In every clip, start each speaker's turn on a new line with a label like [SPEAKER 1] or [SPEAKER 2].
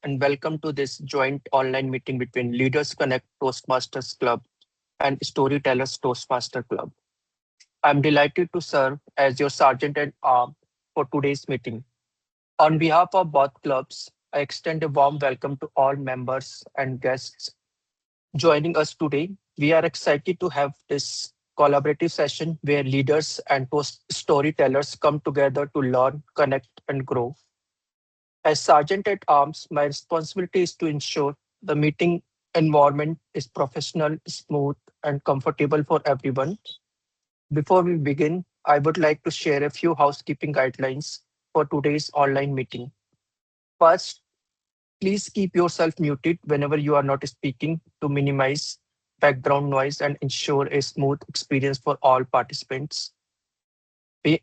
[SPEAKER 1] and welcome to this joint online meeting between Leaders Connect Toastmasters Club and Storytellers Toastmaster Club. I'm delighted to serve as your sergeant at arm for today's meeting. On behalf of both clubs, I extend a warm welcome to all members and guests joining us today. We are excited to have this collaborative session where leaders and storytellers come together to learn, connect, and grow. As Sergeant at Arms, my responsibility is to ensure the meeting environment is professional, smooth, and comfortable for everyone. Before we begin, I would like to share a few housekeeping guidelines for today's online meeting. First, please keep yourself muted whenever you are not speaking to minimize background noise and ensure a smooth experience for all participants. We,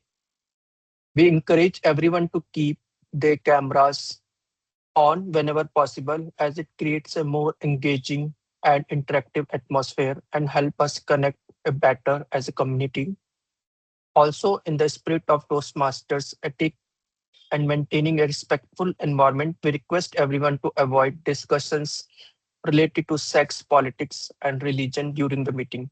[SPEAKER 1] we encourage everyone to keep their cameras on whenever possible, as it creates a more engaging and interactive atmosphere and help us connect better as a community. Also, in the spirit of Toastmasters ethic and maintaining a respectful environment, we request everyone to avoid discussions related to sex, politics, and religion during the meeting.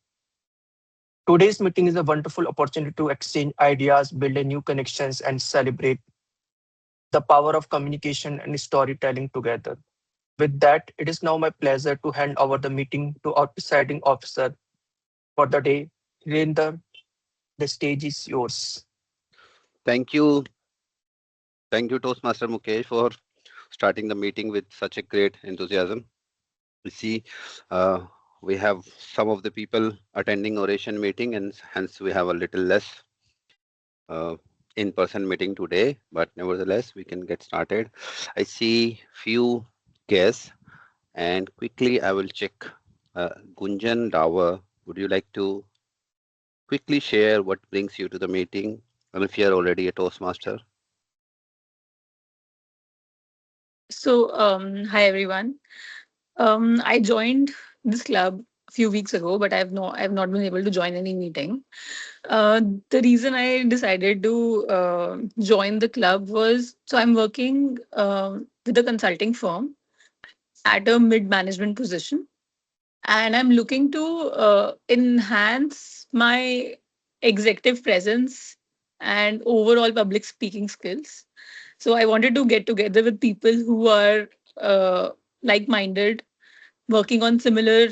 [SPEAKER 1] Today's meeting is a wonderful opportunity to exchange ideas, build a new connections, and celebrate the power of communication and storytelling together. With that, it is now my pleasure to hand over the meeting to our presiding officer for the day. Virender, the stage is yours.
[SPEAKER 2] Thank you. Thank you, Toastmaster Mukesh, for starting the meeting with such a great enthusiasm. We see uh, we have some of the people attending oration meeting, and hence we have a little less uh, in-person meeting today, but nevertheless, we can get started. I see few guests, and quickly I will check. Gunjan Dawa, would you like to quickly share what brings you to the meeting? And if you are already a Toastmaster.
[SPEAKER 3] Hi everyone. I joined this club a few weeks ago, but I've not been able to join any meeting. The reason I decided to join the club was I'm working with a consulting firm at a mid management position, and I'm looking to enhance my executive presence and overall public speaking skills. So I wanted to get together with people who are like minded, working on similar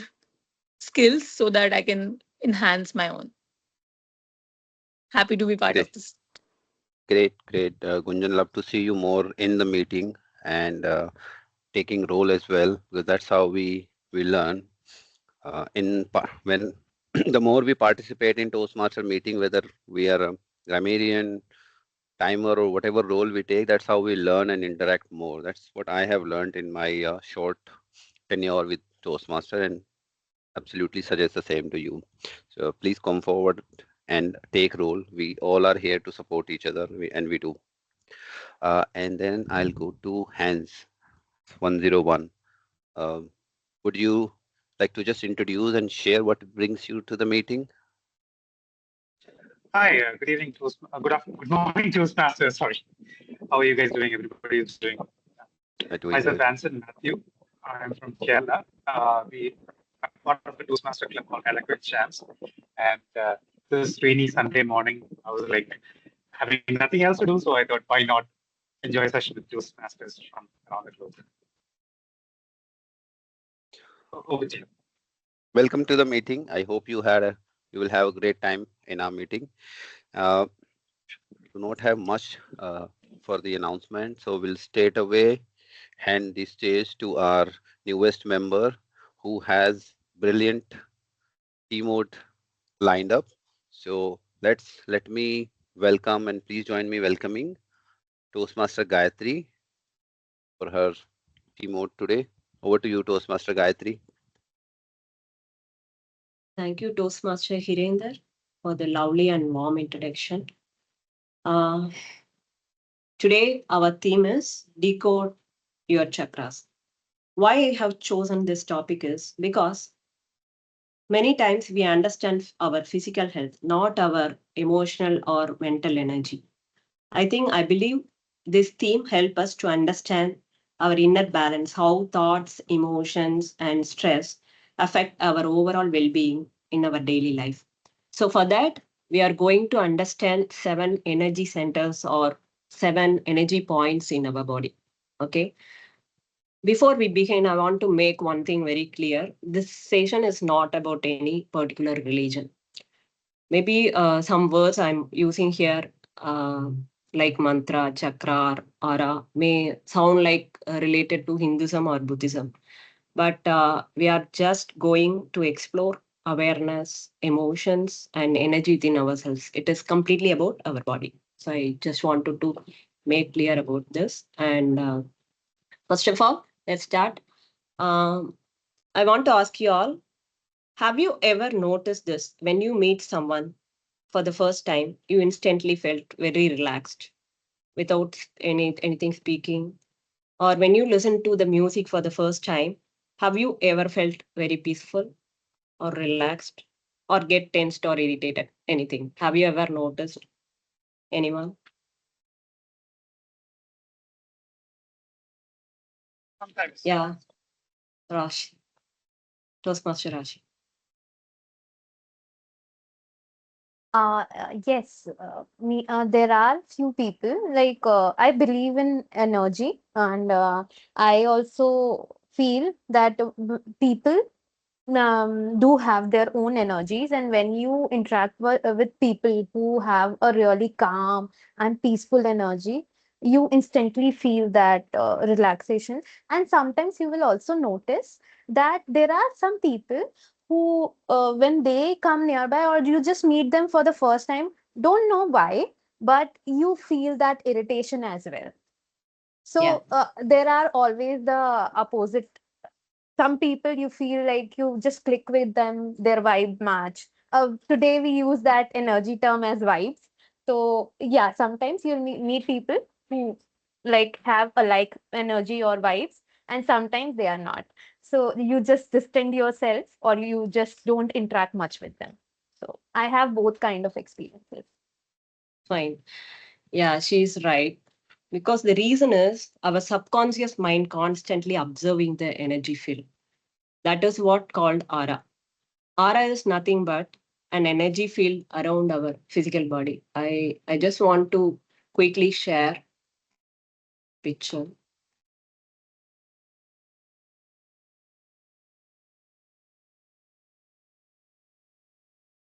[SPEAKER 3] skills so that I can enhance my own. Happy to be part of
[SPEAKER 2] Great,
[SPEAKER 3] this.
[SPEAKER 2] great. Gunjan, love to see you more in the meeting and taking role as well, because that's how we learn. When the more we participate in Toastmaster meeting, whether we are a grammarian, timer, or whatever role we take, that's how we learn and interact more. That's what I have learned in my short tenure with Toastmaster, and absolutely suggest the same to you. So please come forward and take role. We all are here to support each other, and we do. And then I'll go to Hans 101. Uh, would you like to just introduce and share what brings you to the meeting?
[SPEAKER 4] Hi, good evening, good morning, Toastmasters. Sorry. How are you guys doing? Everybody is doing.
[SPEAKER 2] Doing
[SPEAKER 4] Myself,
[SPEAKER 2] good.
[SPEAKER 4] Anson Matthew. I'm from Kerala. We are part of a Toastmaster club called Eloquent Champs. And this rainy Sunday morning, I was like having nothing else to do. So I thought, why not enjoy a session with Toastmasters from around the globe? Over to you.
[SPEAKER 2] Welcome to the meeting. I hope you will have a great time in our meeting. Uh, do not have much for the announcement, so we'll straight away hand the stage to our newest member who has brilliant keynote lined up. So let me welcome, and please join me welcoming Toastmaster Gayatri for her keynote today. Over to you, Toastmaster Gayatri.
[SPEAKER 5] Thank you, Toastmaster Hirinder, for the lovely and warm introduction. Uh, Today, our theme is Decode Your Chakras. Why I have chosen this topic is because many times we understand our physical health, not our emotional or mental energy. I believe this theme help us to understand our inner balance, how thoughts, emotions, and stress affect our overall well-being in our daily life. So for that, we are going to understand 7 energy centers or 7 energy points in our body. Okay. Before we begin, I want to make one thing very clear. This session is not about any particular religion. Maybe some words I'm using here, like mantra, chakra, or aura, may sound like related to Hinduism or Buddhism. But we are just going to explore awareness, emotions, and energy within ourselves. It is completely about our body. So I just wanted to make clear about this. And first of all, let's start. Um, I want to ask you all, have you ever noticed this when you meet someone for the first time, you instantly felt very relaxed without anything speaking? Or when you listen to the music for the first time, have you ever felt very peaceful or relaxed or get tensed or irritated? Anything? Have you ever noticed? Anyone?
[SPEAKER 4] Sometimes.
[SPEAKER 5] Yeah, Rashi. Toastmaster Rashi.
[SPEAKER 6] Yes, there are few people like I believe in energy, and I also feel that people do have their own energies, and when you interact with people who have a really calm and peaceful energy, you instantly feel that relaxation. And sometimes you will also notice that there are some people who when they come nearby or you just meet them for the first time, don't know why, but you feel that irritation as well.
[SPEAKER 5] Yeah.
[SPEAKER 6] So there are always the opposite. Some people you feel like you just click with them, their vibe match. Today we use that energy term as vibes. So yeah, sometimes you'll meet people who like have a like energy or vibes, and sometimes they are not. So you just distance yourself or you just don't interact much with them. So I have both kind of experiences.
[SPEAKER 5] Fine. Yeah, she's right. Because the reason is our subconscious mind constantly observing the energy field. That is what called aura. Aura is nothing but an energy field around our physical body. I just want to quickly share picture.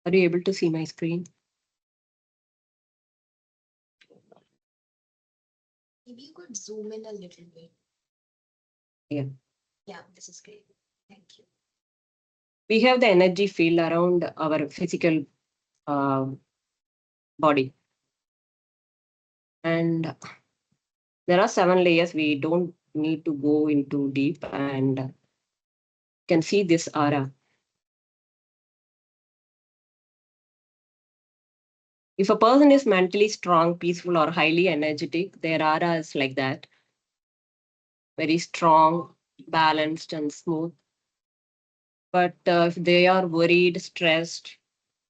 [SPEAKER 5] Are you able to see my screen?
[SPEAKER 7] Maybe you could zoom in a little bit.
[SPEAKER 5] Yeah.
[SPEAKER 7] Yeah, this is great. Thank you.
[SPEAKER 5] We have the energy field around our physical body. And there are 7 layers. We don't need to go into deep and can see this aura. If a person is mentally strong, peaceful, or highly energetic, their aura is like that. Very strong, balanced, and smooth. But if they are worried, stressed,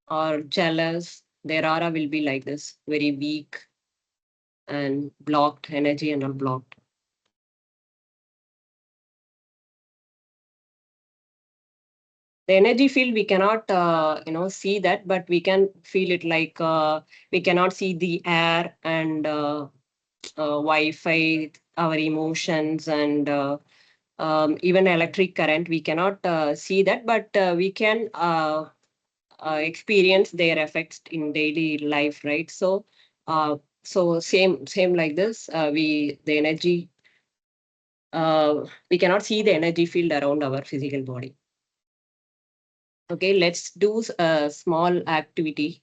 [SPEAKER 5] or jealous, their aura will be like this, very weak and blocked, energy and all blocked. The energy field, we cannot, see that, but we can feel it like we cannot see the air and Wi-Fi, our emotions, and even electric current. We cannot see that, but we can experience their effects in daily life, right? So same like this, the energy, we cannot see the energy field around our physical body. Okay, let's do a small activity.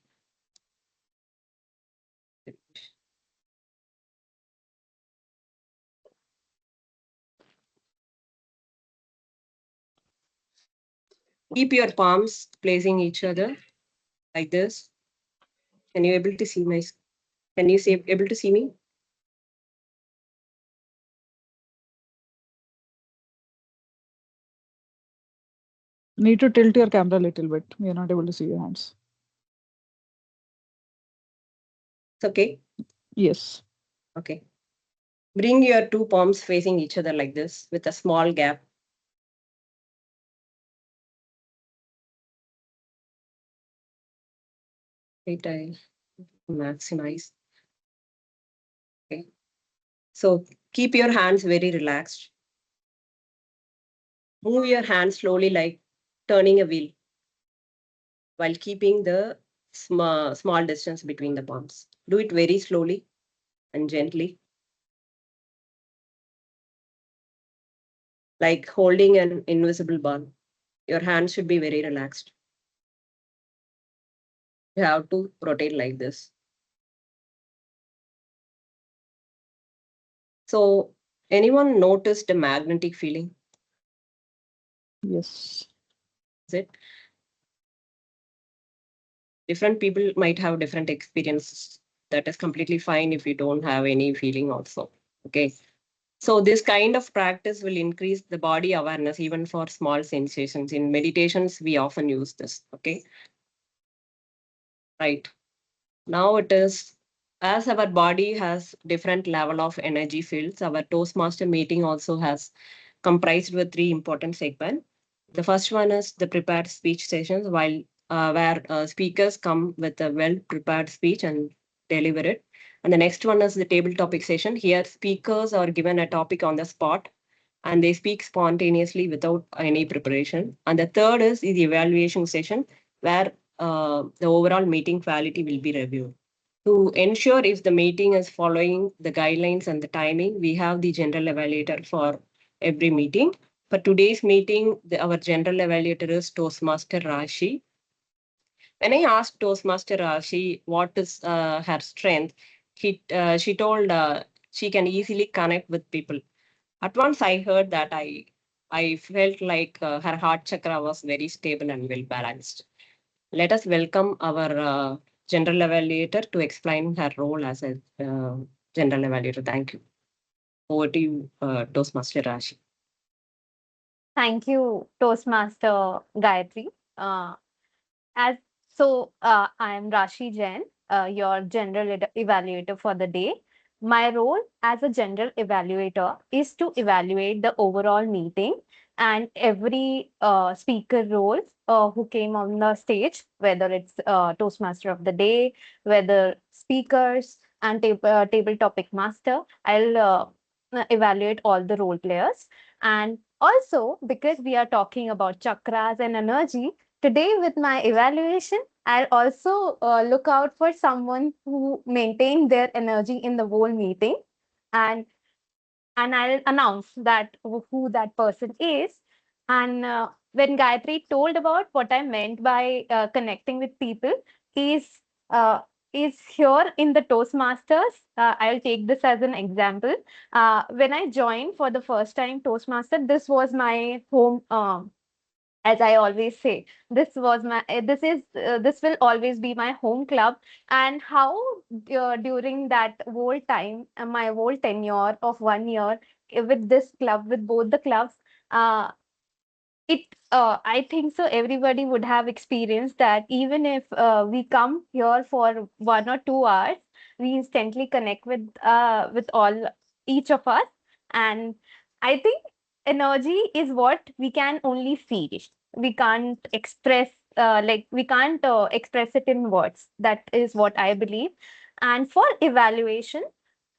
[SPEAKER 5] Keep your palms placing each other like this. Can you able to see my? Can you see able to see me?
[SPEAKER 8] Need to tilt your camera a little bit. We are not able to see your hands.
[SPEAKER 5] It's okay.
[SPEAKER 8] Yes.
[SPEAKER 5] Okay. Bring your two palms facing each other like this with a small gap. Right, I maximize. Okay. So keep your hands very relaxed. Move your hands slowly like turning a wheel while keeping the small distance between the palms. Do it very slowly and gently. Like holding an invisible ball. Your hands should be very relaxed. You have to rotate like this. So anyone noticed a magnetic feeling?
[SPEAKER 8] Yes.
[SPEAKER 5] Is it? Different people might have different experiences. That is completely fine if you don't have any feeling also. Okay. So this kind of practice will increase the body awareness even for small sensations. In meditations, we often use this. Okay. Right. Now it is, as our body has different level of energy fields, our Toastmaster meeting also has comprised with three important segments. The first one is the prepared speech sessions, where speakers come with a well-prepared speech and deliver it. And the next one is the table topic session. Here, speakers are given a topic on the spot and they speak spontaneously without any preparation. And the third is the evaluation session, where the overall meeting quality will be reviewed. To ensure if the meeting is following the guidelines and the timing, we have the general evaluator for every meeting. For today's meeting, our general evaluator is Toastmaster Rashi. When I asked Toastmaster Rashi what is her strength, she told she can easily connect with people. At once I heard that I felt like her heart chakra was very stable and well balanced. Let us welcome our general evaluator to explain her role as a general evaluator. Thank you. Over to you, Toastmaster Rashi.
[SPEAKER 6] Thank you, Toastmaster Gayatri. As I am Rashi Jain, your general evaluator for the day. My role as a general evaluator is to evaluate the overall meeting and every speaker role who came on the stage, whether it's Toastmaster of the day, whether speakers and table topic master. I'll evaluate all the role players. And also, because we are talking about chakras and energy, today with my evaluation, I'll also look out for someone who maintained their energy in the whole meeting, and I'll announce that who that person is. And when Gayatri told about what I meant by connecting with people, is uh, is here in the Toastmasters. I'll take this as an example. When I joined for the first time Toastmaster, this was my home. As I always say, this will always be my home club. And how during that whole time, my whole tenure of 1 year with this club, with both the clubs, uh, it I think so everybody would have experienced that even if we come here for 1 or 2 hours, we instantly connect with all each of us. And I think energy is what we can only feel. We can't express, we can't express it in words. That is what I believe. And for evaluation,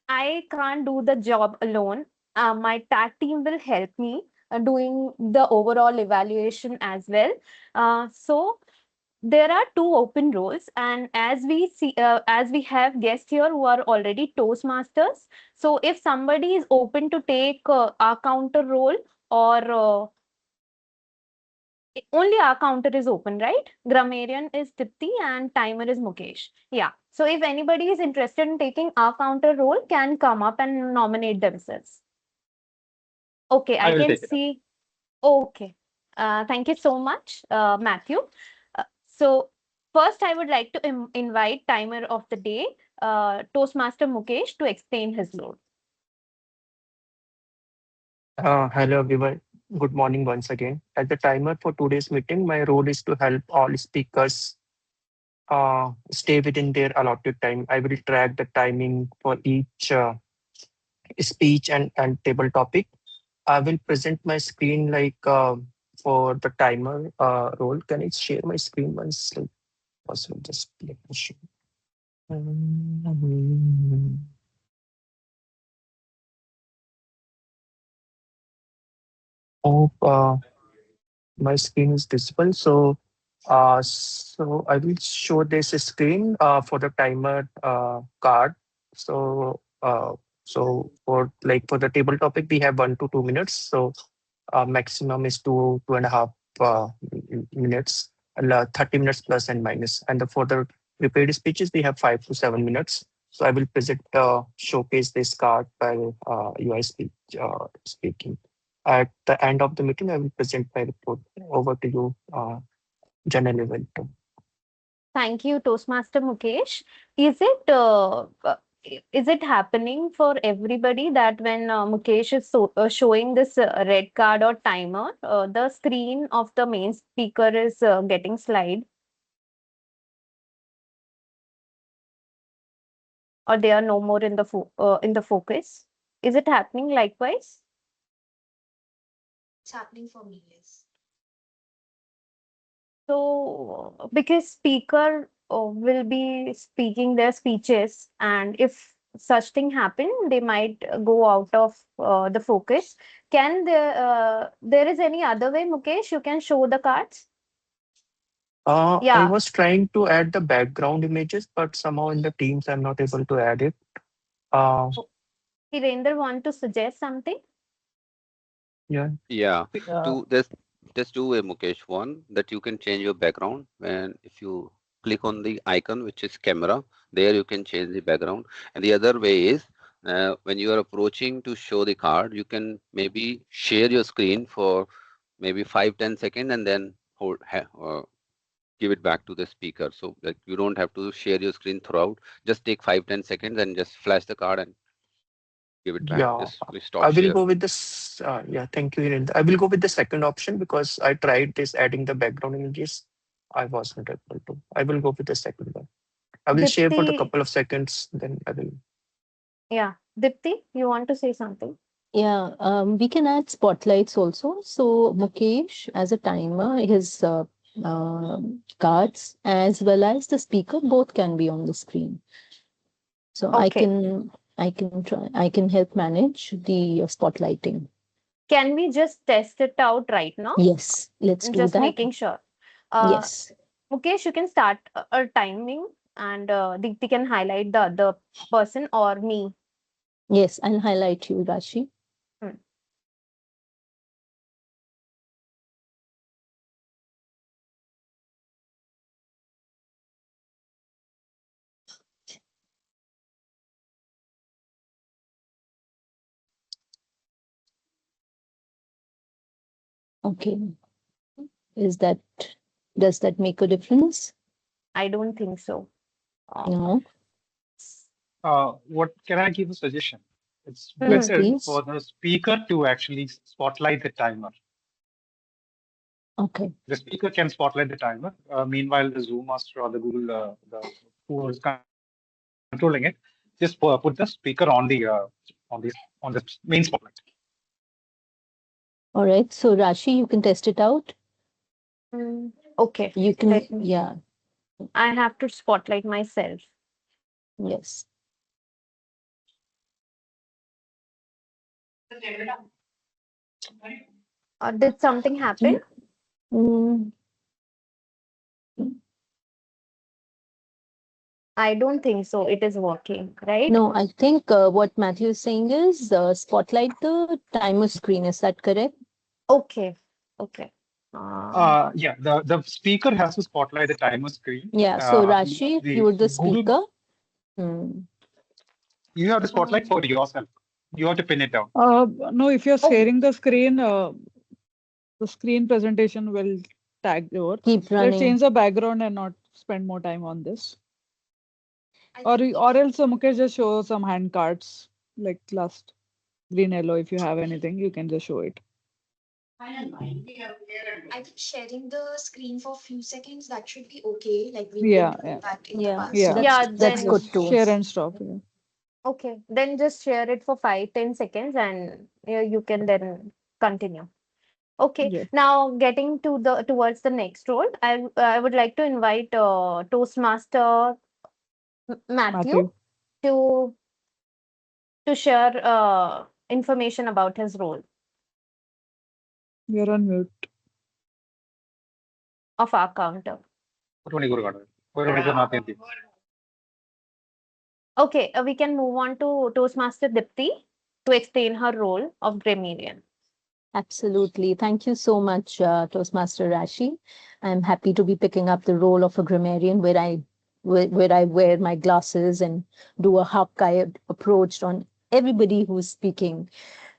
[SPEAKER 6] I can't do the job alone. My tag team will help me doing the overall evaluation as well. So there are two open roles, and as we have guests here who are already Toastmasters. So if somebody is open to take our counter role, or only our counter is open, right? Grammarian is Tipti and timer is Mukesh. Yeah. So if anybody is interested in taking our counter role, can come up and nominate themselves. Okay, I
[SPEAKER 4] I will
[SPEAKER 6] can
[SPEAKER 4] take it up.
[SPEAKER 6] see. Okay. Thank you so much, Matthew. So first, I would like to invite timer of the day, Toastmaster Mukesh, to explain his role.
[SPEAKER 1] Hello everyone. Good morning once again. As the timer for today's meeting, my role is to help all speakers stay within their allotted time. I will track the timing for each speech and table topic. I will present my screen like for the timer role. Can I share my screen once like possible? Just let me show. Hope my screen is visible. So I will show this screen for the timer card. So for for the table topic, we have 1 to 2 minutes. So maximum is 2.5 minutes, 30 minutes plus and minus. And for the prepared speeches, we have 5 to 7 minutes. So I will present, showcase this card while UI speaking. At the end of the meeting, I will present my report. Over to you, General Event.
[SPEAKER 6] Thank you, Toastmaster Mukesh. Is it happening for everybody that when Mukesh is showing this red card or timer, the screen of the main speaker is getting slide? Or they are no more in the focus? Is it happening likewise?
[SPEAKER 7] It's happening for me, yes.
[SPEAKER 6] So, because speaker will be speaking their speeches, and if such thing happen, they might go out of the focus. Can there is any other way, Mukesh? You can show the cards.
[SPEAKER 1] I
[SPEAKER 6] Yeah.
[SPEAKER 1] was trying to add the background images, but somehow in the Teams, I'm not able to add it.
[SPEAKER 6] Hirender want to suggest something?
[SPEAKER 2] Yeah. There's two way, Mukesh. One, that you can change your background, and if you click on the icon which is camera, there you can change the background. And the other way is when you are approaching to show the card, you can maybe share your screen for maybe 5-10 seconds and then give it back to the speaker. So that you don't have to share your screen throughout. Just take 5-10 seconds and just flash the card and give it back.
[SPEAKER 1] Yeah,
[SPEAKER 2] Just please
[SPEAKER 1] I
[SPEAKER 2] stop
[SPEAKER 1] will
[SPEAKER 2] share.
[SPEAKER 1] go with this. Yeah, thank you, Hirender. I will go with the second option because I tried this adding the background images. I wasn't able to. I will go with the second one. I will share for the
[SPEAKER 6] Dipti,
[SPEAKER 1] couple of seconds, then I will.
[SPEAKER 6] yeah. Dipti, you want to say something?
[SPEAKER 9] Yeah, we can add spotlights also. So Mukesh, as a timer, his cards as well as the speaker both can be on the screen. So
[SPEAKER 6] Okay.
[SPEAKER 9] I can help manage the spotlighting.
[SPEAKER 6] Can we just test it out right now?
[SPEAKER 9] Yes, let's do
[SPEAKER 6] Just
[SPEAKER 9] that.
[SPEAKER 6] making sure.
[SPEAKER 9] Yes.
[SPEAKER 6] Mukesh, you can start a timing and Dipti can highlight the other person or me.
[SPEAKER 9] Yes, I'll highlight you, Rashi.
[SPEAKER 6] Hmm.
[SPEAKER 9] Okay. Does that make a difference?
[SPEAKER 6] I don't think so.
[SPEAKER 9] No.
[SPEAKER 4] What can I give a suggestion? It's
[SPEAKER 9] Yes,
[SPEAKER 4] better
[SPEAKER 9] please.
[SPEAKER 4] for the speaker to actually spotlight the timer.
[SPEAKER 9] Okay.
[SPEAKER 4] The speaker can spotlight the timer. Meanwhile, the Zoom master or the Google, who is controlling it, just put the speaker on the main spotlight.
[SPEAKER 9] All right. So Rashi, you can test it out.
[SPEAKER 6] Okay.
[SPEAKER 9] You can,
[SPEAKER 6] Let me-
[SPEAKER 9] yeah,
[SPEAKER 6] I have to spotlight myself.
[SPEAKER 9] yes.
[SPEAKER 6] Did something happen?
[SPEAKER 9] Mm,
[SPEAKER 6] I don't think so. It is working, right?
[SPEAKER 9] no, I think what Matthew is saying is spotlight the timer screen. Is that correct?
[SPEAKER 6] Okay. Okay.
[SPEAKER 4] Yeah, the speaker has to spotlight the timer screen.
[SPEAKER 9] Yeah. So
[SPEAKER 4] Uh,
[SPEAKER 9] Rashi,
[SPEAKER 4] the
[SPEAKER 9] you were the
[SPEAKER 4] Google,
[SPEAKER 9] speaker. Hmm.
[SPEAKER 4] you have to spotlight for yourself. You have to pin it down.
[SPEAKER 8] No, if you're sharing the screen presentation will tag your.
[SPEAKER 9] Keep
[SPEAKER 8] Let's
[SPEAKER 9] running.
[SPEAKER 8] change the background and not spend more time on this.
[SPEAKER 7] I
[SPEAKER 8] Or
[SPEAKER 7] think
[SPEAKER 8] or else Mukesh just show some hand cards like last green yellow. If you have anything, you can just show it.
[SPEAKER 7] I think sharing the screen for a few seconds, that should be okay. Like we
[SPEAKER 8] Yeah,
[SPEAKER 7] did
[SPEAKER 8] yeah.
[SPEAKER 7] that in
[SPEAKER 9] Yeah.
[SPEAKER 7] the past.
[SPEAKER 8] Yeah.
[SPEAKER 6] Yeah,
[SPEAKER 9] That's
[SPEAKER 6] then
[SPEAKER 9] good too.
[SPEAKER 8] Share and stop. Yeah.
[SPEAKER 6] Okay, then just share it for 5-10 seconds and you can then continue. Okay,
[SPEAKER 8] Yes.
[SPEAKER 6] now getting to the towards the next role, I would like to invite Toastmaster Matthew
[SPEAKER 8] Matthew,
[SPEAKER 6] to share information about his role
[SPEAKER 8] you're on mute.
[SPEAKER 6] of our counter. Okay, we can move on to Toastmaster Dipti to explain her role of grammarian.
[SPEAKER 9] Absolutely. Thank you so much, Toastmaster Rashi. I'm happy to be picking up the role of a grammarian where I wear my glasses and do a Hawkeye approach on everybody who's speaking,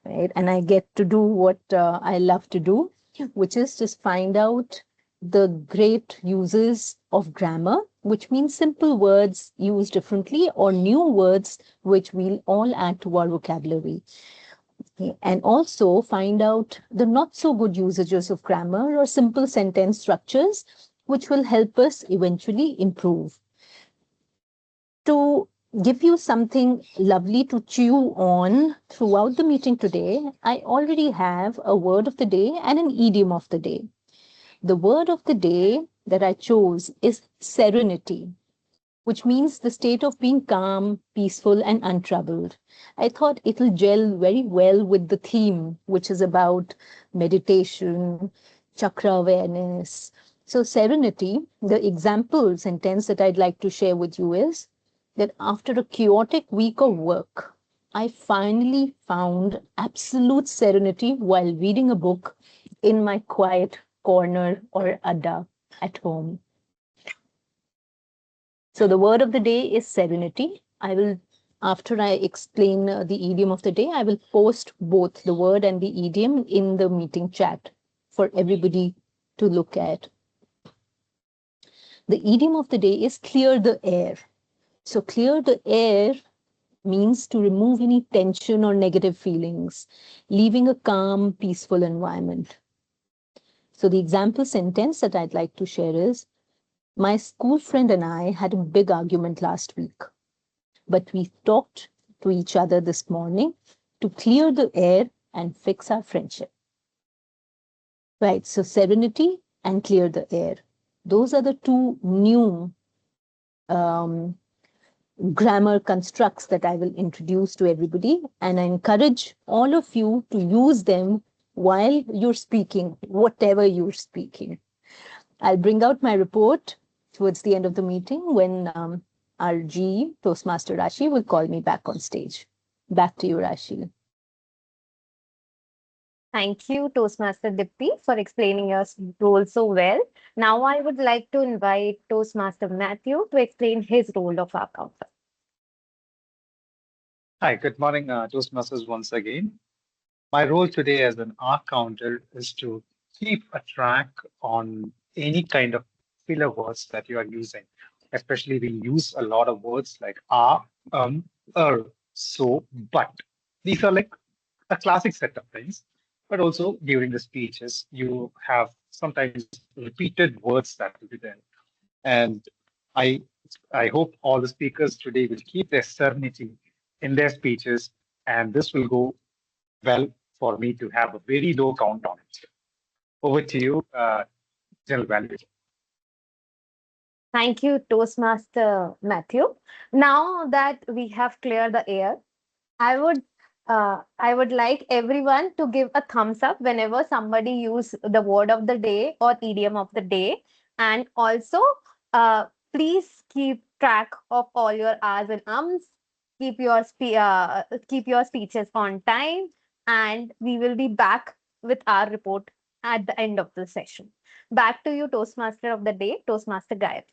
[SPEAKER 9] right? And I get to do what I love to do, which is just find out the great uses of grammar, which means simple words used differently or new words which we'll all add to our vocabulary. And also find out the not so good usages of grammar or simple sentence structures, which will help us eventually improve. To give you something lovely to chew on throughout the meeting today, I already have a word of the day and an idiom of the day. The word of the day that I chose is serenity, which means the state of being calm, peaceful, and untroubled. I thought it'll gel very well with the theme, which is about meditation, chakra awareness. So, serenity, the example sentence that I'd like to share with you is that after a chaotic week of work, I finally found absolute serenity while reading a book in my quiet corner or adda at home. So the word of the day is serenity. I will, after I explain the idiom of the day, I will post both the word and the idiom in the meeting chat for everybody to look at. The idiom of the day is clear the air. So clear the air means to remove any tension or negative feelings, leaving a calm, peaceful environment. So the example sentence that I'd like to share is, my school friend and I had a big argument last week, but we talked to each other this morning to clear the air and fix our friendship. Right, so serenity and clear the air. Those are the two new grammar constructs that I will introduce to everybody, and I encourage all of you to use them while you're speaking, whatever you're speaking. I'll bring out my report towards the end of the meeting when our G, Toastmaster Rashi, will call me back on stage. Back to you, Rashi.
[SPEAKER 6] Thank you, Toastmaster Dipti, for explaining your role so well. Now I would like to invite Toastmaster Matthew to explain his role of our counter.
[SPEAKER 4] Hi, good morning, Toastmasters once again. My role today as an R counter is to keep a track on any kind of filler words that you are using. Especially we use a lot of words like so, but. These are like a classic set of things. But also during the speeches, you have sometimes repeated words that will be there. And I I hope all the speakers today will keep their serenity in their speeches, and this will go well for me to have a very low count on it. Over to you, General Valuation.
[SPEAKER 6] Thank you, Toastmaster Matthew. Now that we have cleared the air, I would like everyone to give a thumbs up whenever somebody use the word of the day or idiom of the day, and also please keep track of all your R's and ums. Keep your keep your speeches on time, and we will be back with our report at the end of the session. Back to you, Toastmaster of the day, Toastmaster Gayatri.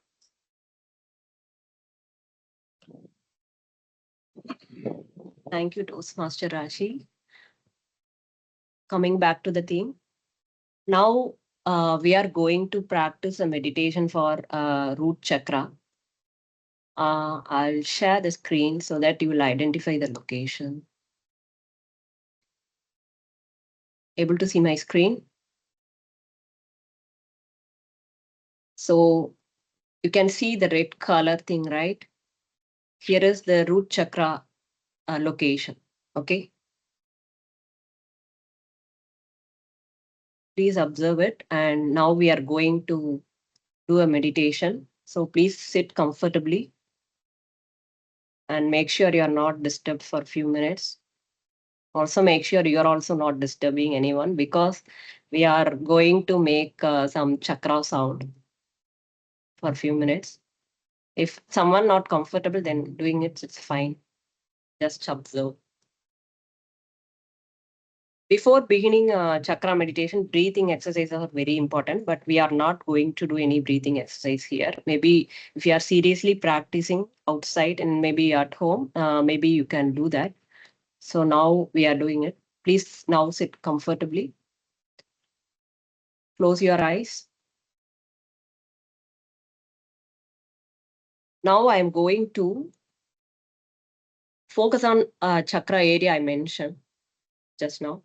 [SPEAKER 5] Thank you, Toastmaster Rashi. Coming back to the theme. Now we are going to practice a meditation for root chakra. I'll share the screen so that you will identify the location. Able to see my screen? So you can see the red color thing, right? Here is the root chakra location. Okay. Please observe it. And now we are going to do a meditation. So please sit comfortably and make sure you are not disturbed for a few minutes. Also make sure you are also not disturbing anyone, because we are going to make some chakra sound for a few minutes. If someone not comfortable, then doing it, it's fine. Just observe. Before beginning chakra meditation, breathing exercises are very important, but we are not going to do any breathing exercise here. Maybe if you are seriously practicing outside and maybe at home, maybe you can do that. So now we are doing it. Please now sit comfortably. Close your eyes. Now I am going to focus on chakra area I mentioned just now.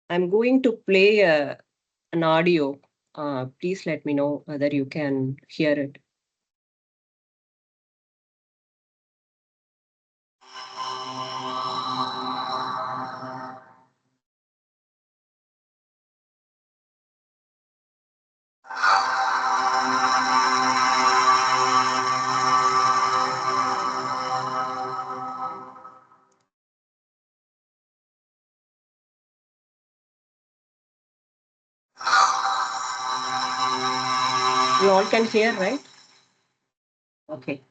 [SPEAKER 5] I'm going to play an audio. Please let me know whether you can hear it. You all can hear, right? Okay.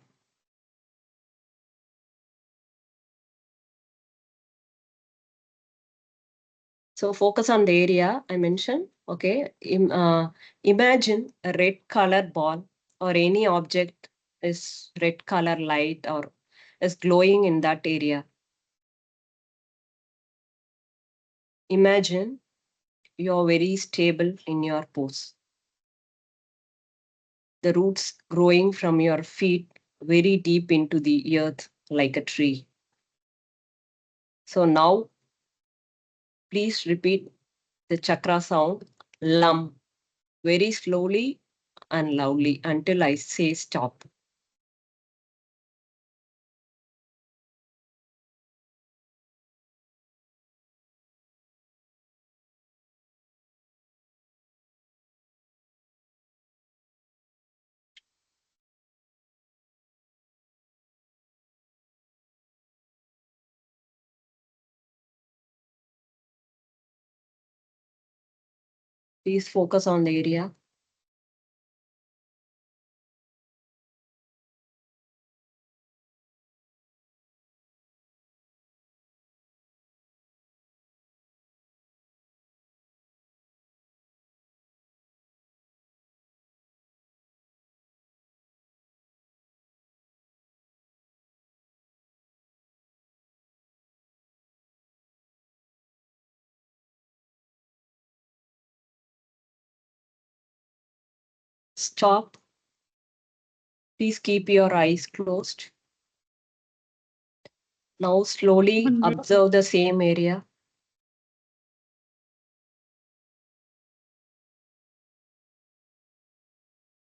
[SPEAKER 5] So focus on the area I mentioned. Okay. Imagine a red color ball or any object is red color light or is glowing in that area. Imagine you're very stable in your pose. The roots growing from your feet very deep into the earth like a tree. So now, please repeat the chakra sound, lam, very slowly and loudly until I say stop. Please focus on the area. Stop. Please keep your eyes closed. Now slowly observe the same area.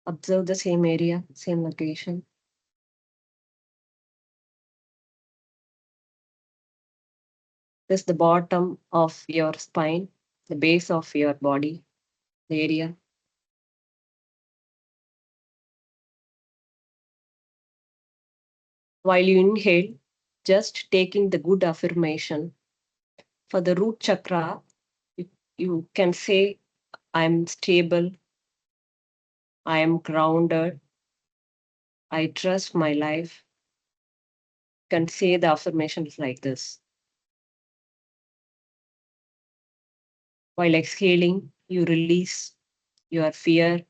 [SPEAKER 5] Observe the same area, same location. This is the bottom of your spine, the base of your body, the area. While you inhale, just taking the good affirmation. For the root chakra, you can say, I'm stable, I am grounded, I trust my life. You can say the affirmations like this. While exhaling, you release your fear,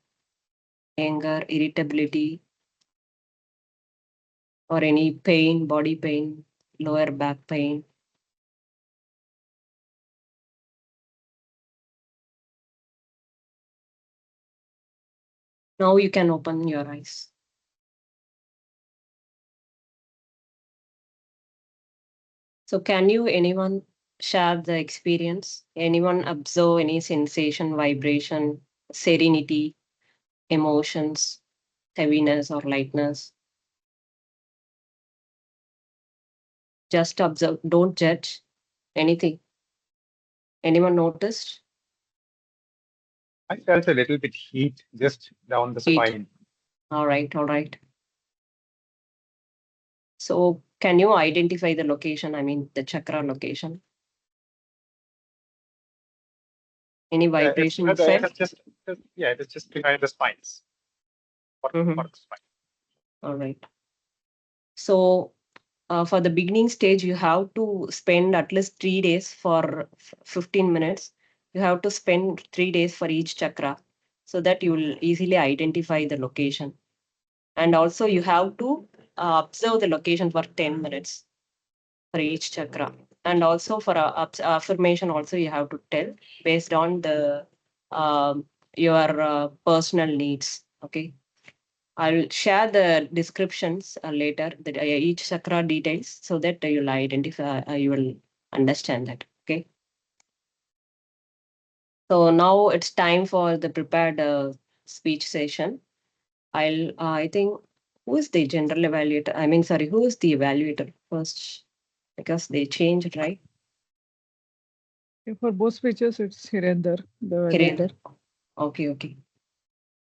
[SPEAKER 5] anger, irritability, or any pain, body pain, lower back pain. Now you can open your eyes. So can you, anyone, share the experience? Anyone observe any sensation, vibration, serenity, emotions, heaviness or lightness? Just observe, don't judge anything. Anyone noticed?
[SPEAKER 4] I felt a little bit heat just down the
[SPEAKER 5] Heat.
[SPEAKER 4] spine.
[SPEAKER 5] All right, all right. So can you identify the location? I mean, the chakra location. Any vibration you felt?
[SPEAKER 4] It is just behind the spines.
[SPEAKER 5] Mhm.
[SPEAKER 4] Bottom spine.
[SPEAKER 5] All right. So for the beginning stage, you have to spend at least 3 days for 15 minutes. You have to spend 3 days for each chakra so that you will easily identify the location. And also you have to observe the location for 10 minutes for each chakra. And also for affirmation also you have to tell based on the your personal needs. Okay. I'll share the descriptions later, each chakra details, so that you'll identify, you will understand that. Okay. So now it's time for the prepared speech session. I think, who is the general evaluator? I mean, sorry, who is the evaluator first? Because they changed, right?
[SPEAKER 8] For both speeches, it's Hirender, the
[SPEAKER 5] Hirender.
[SPEAKER 8] validator.
[SPEAKER 5] Okay, okay.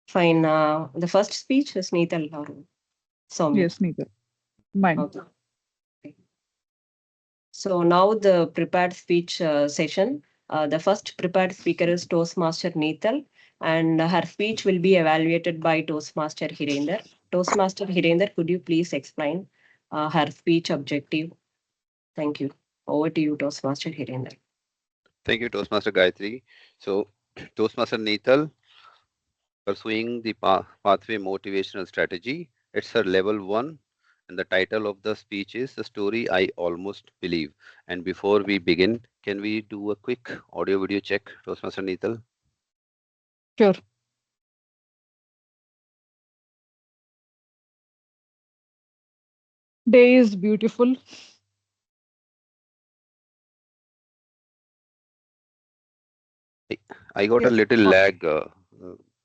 [SPEAKER 5] Fine. The first speech is Neetal or Soumya.
[SPEAKER 8] Yes, neither. Mine.
[SPEAKER 5] Okay. So now the prepared speech session. The first prepared speaker is Toastmaster Neetal, and her speech will be evaluated by Toastmaster Hirender. Toastmaster Hirender, could you please explain her speech objective? Thank you. Over to you, Toastmaster Hirender.
[SPEAKER 2] Thank you, Toastmaster Gayatri. So, Toastmaster Neetal, pursuing the pathway motivational strategy. It's her level 1, and the title of the speech is The Story I Almost Believe. And before we begin, can we do a quick audio video check, Toastmaster Neetal?
[SPEAKER 8] Sure. Day is beautiful.
[SPEAKER 2] I got a
[SPEAKER 8] Yes.
[SPEAKER 2] little lag.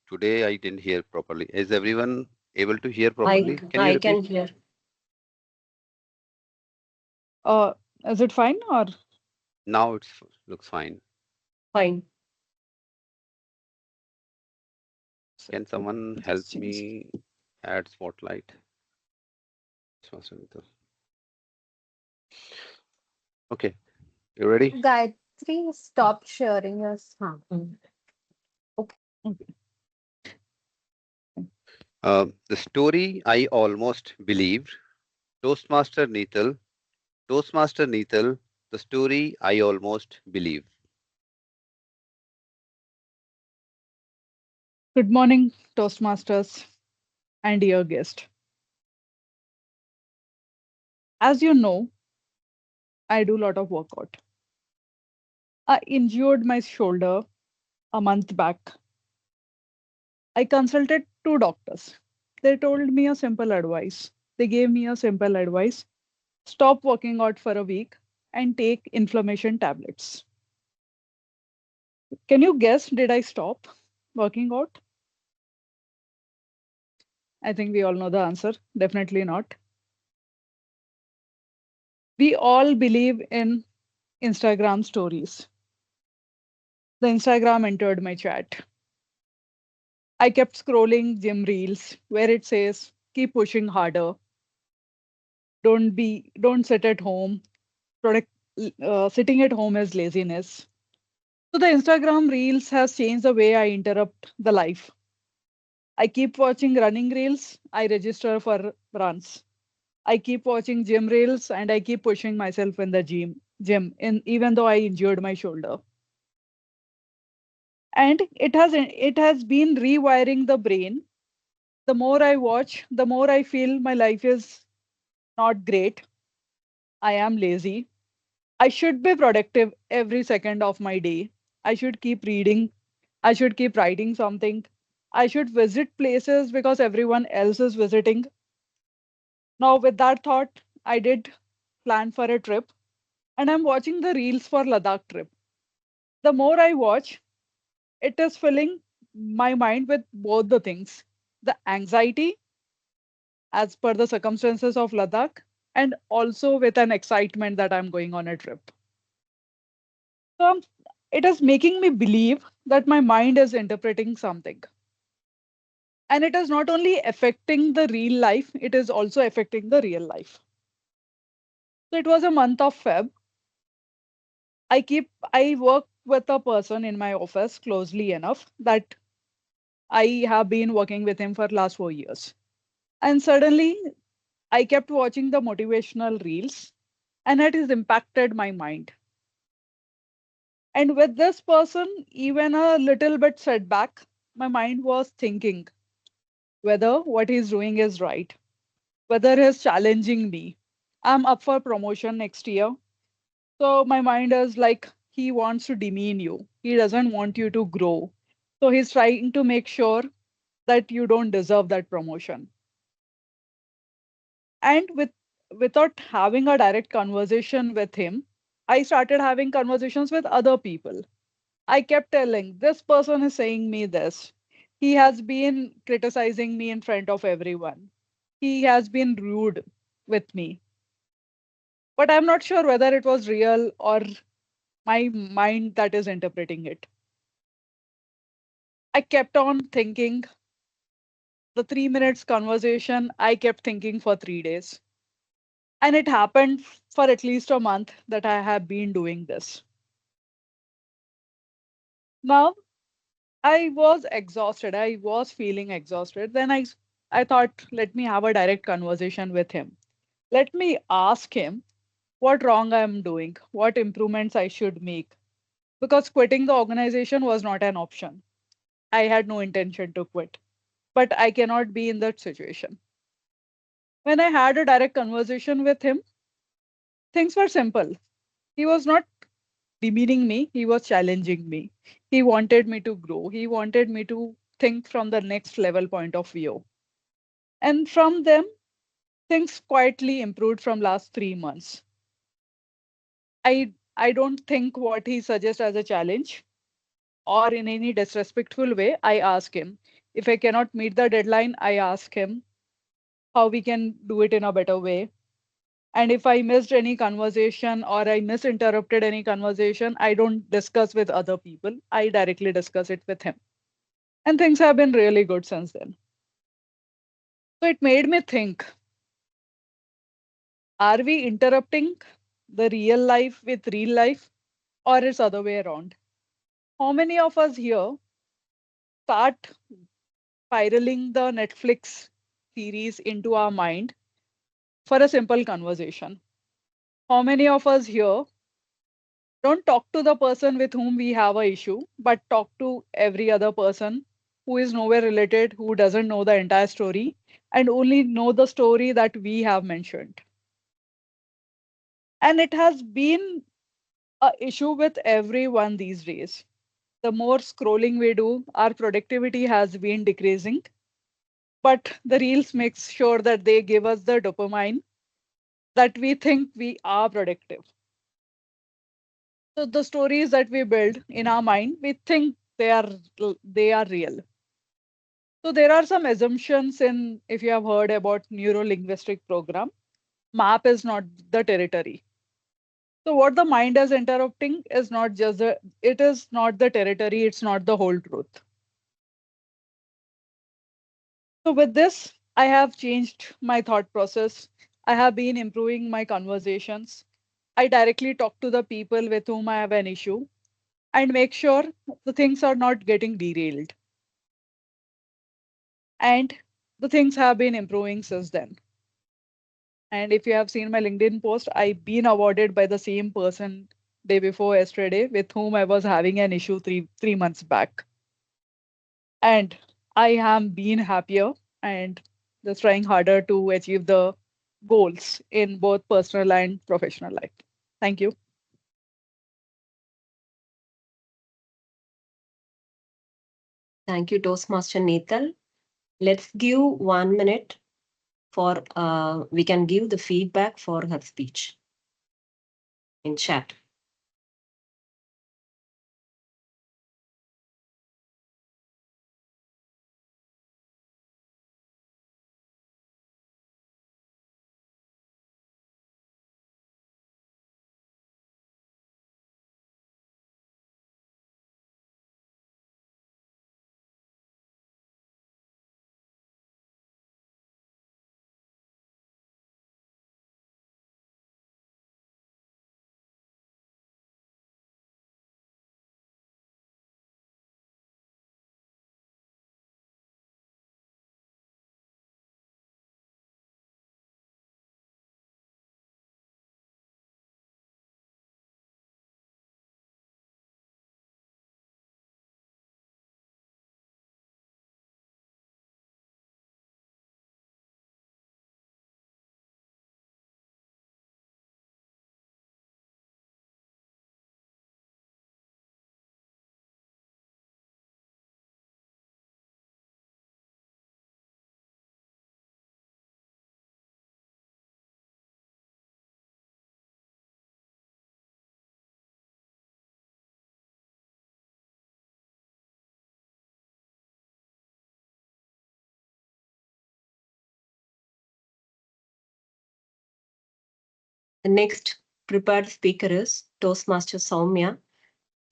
[SPEAKER 2] Today I didn't hear properly. Is everyone able to hear properly? Can you
[SPEAKER 5] I
[SPEAKER 2] repeat?
[SPEAKER 5] can hear.
[SPEAKER 8] Is it fine or?
[SPEAKER 2] Now it looks fine.
[SPEAKER 5] Fine.
[SPEAKER 2] Can someone help me add spotlight? Okay, you ready?
[SPEAKER 6] Gayatri, stop sharing your sound.
[SPEAKER 8] Okay.
[SPEAKER 2] The story I almost believed. Toastmaster Neetal. Toastmaster Neetal, the story I almost believed.
[SPEAKER 8] Good morning, Toastmasters and dear guest. As you know, I do a lot of workout. I injured my shoulder a month back. I consulted 2 doctors. They told me a simple advice. They gave me a simple advice. Stop working out for a week and take inflammation tablets. Can you guess, did I stop working out? I think we all know the answer. Definitely not. We all believe in Instagram stories. The Instagram entered my chat. I kept scrolling gym reels where it says, keep pushing harder. Don't sit at home. Sitting at home is laziness. So the Instagram reels has changed the way I interrupt the life. I keep watching running reels. I register for runs. I keep watching gym reels and I keep pushing myself in the gym, even though I injured my shoulder. And it has been rewiring the brain. The more I watch, the more I feel my life is not great. I am lazy. I should be productive every second of my day. I should keep reading. I should keep writing something. I should visit places because everyone else is visiting. Now, with that thought, I did plan for a trip and I'm watching the reels for Ladakh trip. The more I watch, it is filling my mind with both the things, the anxiety as per the circumstances of Ladakh and also with an excitement that I'm going on a trip. So it is making me believe that my mind is interpreting something. And it is not only affecting the real life, it is also affecting the real life. So it was a month of Feb. I work with a person in my office closely enough that I have been working with him for last 4 years. And suddenly I kept watching the motivational reels and it has impacted my mind. And with this person, even a little bit setback, my mind was thinking whether what he's doing is right, whether he's challenging me. I'm up for promotion next year. So my mind is like, he wants to demean you. He doesn't want you to grow. So he's trying to make sure that you don't deserve that promotion. And without having a direct conversation with him, I started having conversations with other people. I kept telling, this person is saying me this. He has been criticizing me in front of everyone. He has been rude with me. But I'm not sure whether it was real or my mind that is interpreting it. I kept on thinking the 3 minutes conversation, I kept thinking for 3 days. And it happened for at least a month that I have been doing this. Now, I was exhausted. I was feeling exhausted. Then I thought, let me have a direct conversation with him. Let me ask him what wrong I'm doing, what improvements I should make. Because quitting the organization was not an option. I had no intention to quit, but I cannot be in that situation. When I had a direct conversation with him, things were simple. He was not demeaning me, he was challenging me. He wanted me to grow, he wanted me to think from the next level point of view. And from them, things quietly improved from last 3 months. I don't think what he suggests as a challenge or in any disrespectful way. I ask him. If I cannot meet the deadline, I ask him how we can do it in a better way. And if I missed any conversation or I misinterrupted any conversation, I don't discuss with other people. I directly discuss it with him. And things have been really good since then. So it made me think, are we interrupting the real life with real life or it's other way around? How many of us here start spiraling the Netflix series into our mind for a simple conversation? How many of us here don't talk to the person with whom we have a issue, but talk to every other person who is nowhere related, who doesn't know the entire story, and only know the story that we have mentioned? And it has been a issue with everyone these days. The more scrolling we do, our productivity has been decreasing. But the reels makes sure that they give us the dopamine that we think we are productive. So the stories that we build in our mind, we think they are real. So there are some assumptions in, if you have heard about neuro-linguistic program, map is not the territory. So what the mind is interrupting is not just it is not the territory, it's not the whole truth. So with this, I have changed my thought process. I have been improving my conversations. I directly talk to the people with whom I have an issue and make sure the things are not getting derailed. And the things have been improving since then. And if you have seen my LinkedIn post, I've been awarded by the same person day before yesterday with whom I was having an issue three months back. And I am being happier and just trying harder to achieve the goals in both personal and professional life. Thank you.
[SPEAKER 5] Thank you, Toastmaster Netal. Let's give 1 minute for we can give the feedback for her speech in chat. The next prepared speaker is Toastmaster Soumya.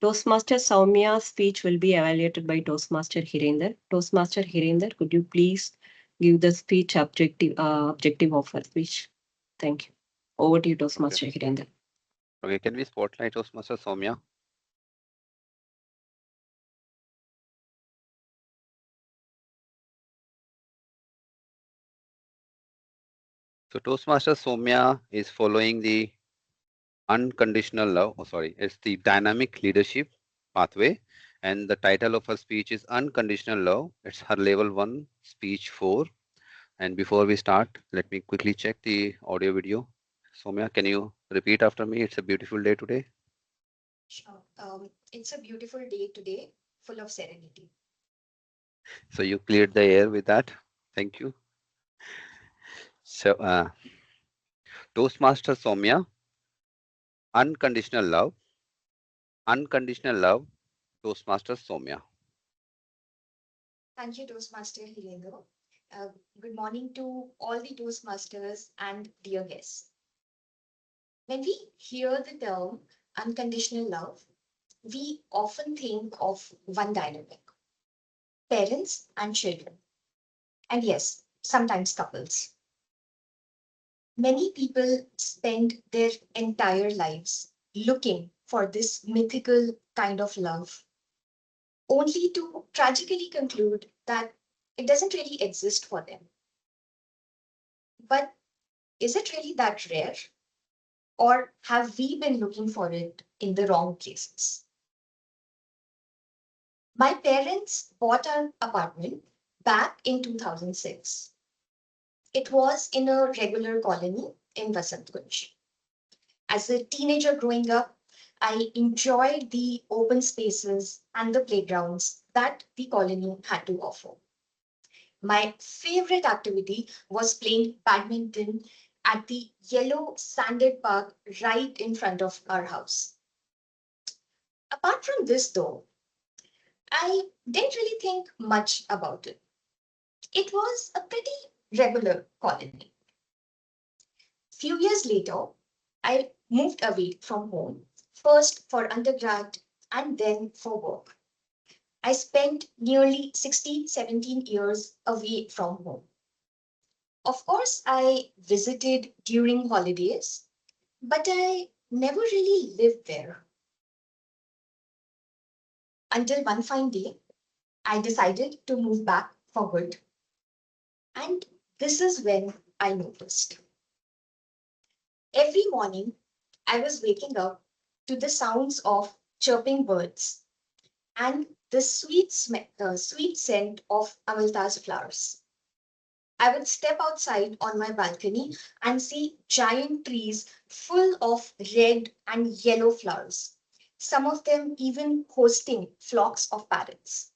[SPEAKER 5] Toastmaster Soumya's speech will be evaluated by Toastmaster Hirinder. Toastmaster Hirinder, could you please give the speech objective of her speech? Thank you. Over to you, Toastmaster Hirinder.
[SPEAKER 2] Okay, can we spotlight Toastmaster Soumya? So Toastmaster Soumya is following the unconditional love. It's the dynamic leadership pathway. And the title of her speech is Unconditional Love. It's her level 1, speech 4. And before we start, let me quickly check the audio video. Soumya, can you repeat after me? It's a beautiful day today.
[SPEAKER 7] Sure. It's a beautiful day today, full of serenity.
[SPEAKER 2] So you cleared the air with that. Thank you. So Toastmaster Soumya, unconditional love. Unconditional love, Toastmaster Soumya.
[SPEAKER 7] Thank you, Toastmaster Hilendra. Good morning to all the Toastmasters and dear guests. When we hear the term unconditional love, we often think of one dynamic, parents and children. And yes, sometimes couples. Many people spend their entire lives looking for this mythical kind of love, only to tragically conclude that it doesn't really exist for them. But is it really that rare? Or have we been looking for it in the wrong places? My parents bought an apartment back in 2006. It was in a regular colony in Vasant Kunj. As a teenager growing up, I enjoyed the open spaces and the playgrounds that the colony had to offer. My favorite activity was playing badminton at the yellow sanded park right in front of our house. Apart from this, though, I didn't really think much about it. It was a pretty regular colony. Few years later, I moved away from home, first for undergrad and then for work. I spent nearly 16, 17 years away from home. Of course, I visited during holidays, but I never really lived there. Until one fine day, I decided to move back for good. And this is when I noticed. Every morning, I was waking up to the sounds of chirping birds and the sweet scent of amalthas flowers. I would step outside on my balcony and see giant trees full of red and yellow flowers, some of them even hosting flocks of parrots.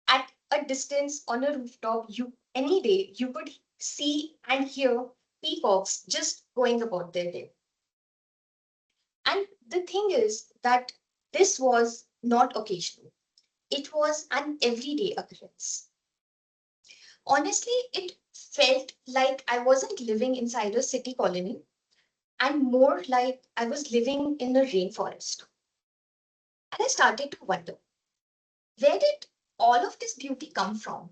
[SPEAKER 7] At a distance on a rooftop, any day you could see and hear peacocks just going about their day. And the thing is that this was not occasional. It was an everyday occurrence. Honestly, it felt like I wasn't living inside a city colony and more like I was living in a rainforest. And I started to wonder, where did all of this beauty come from?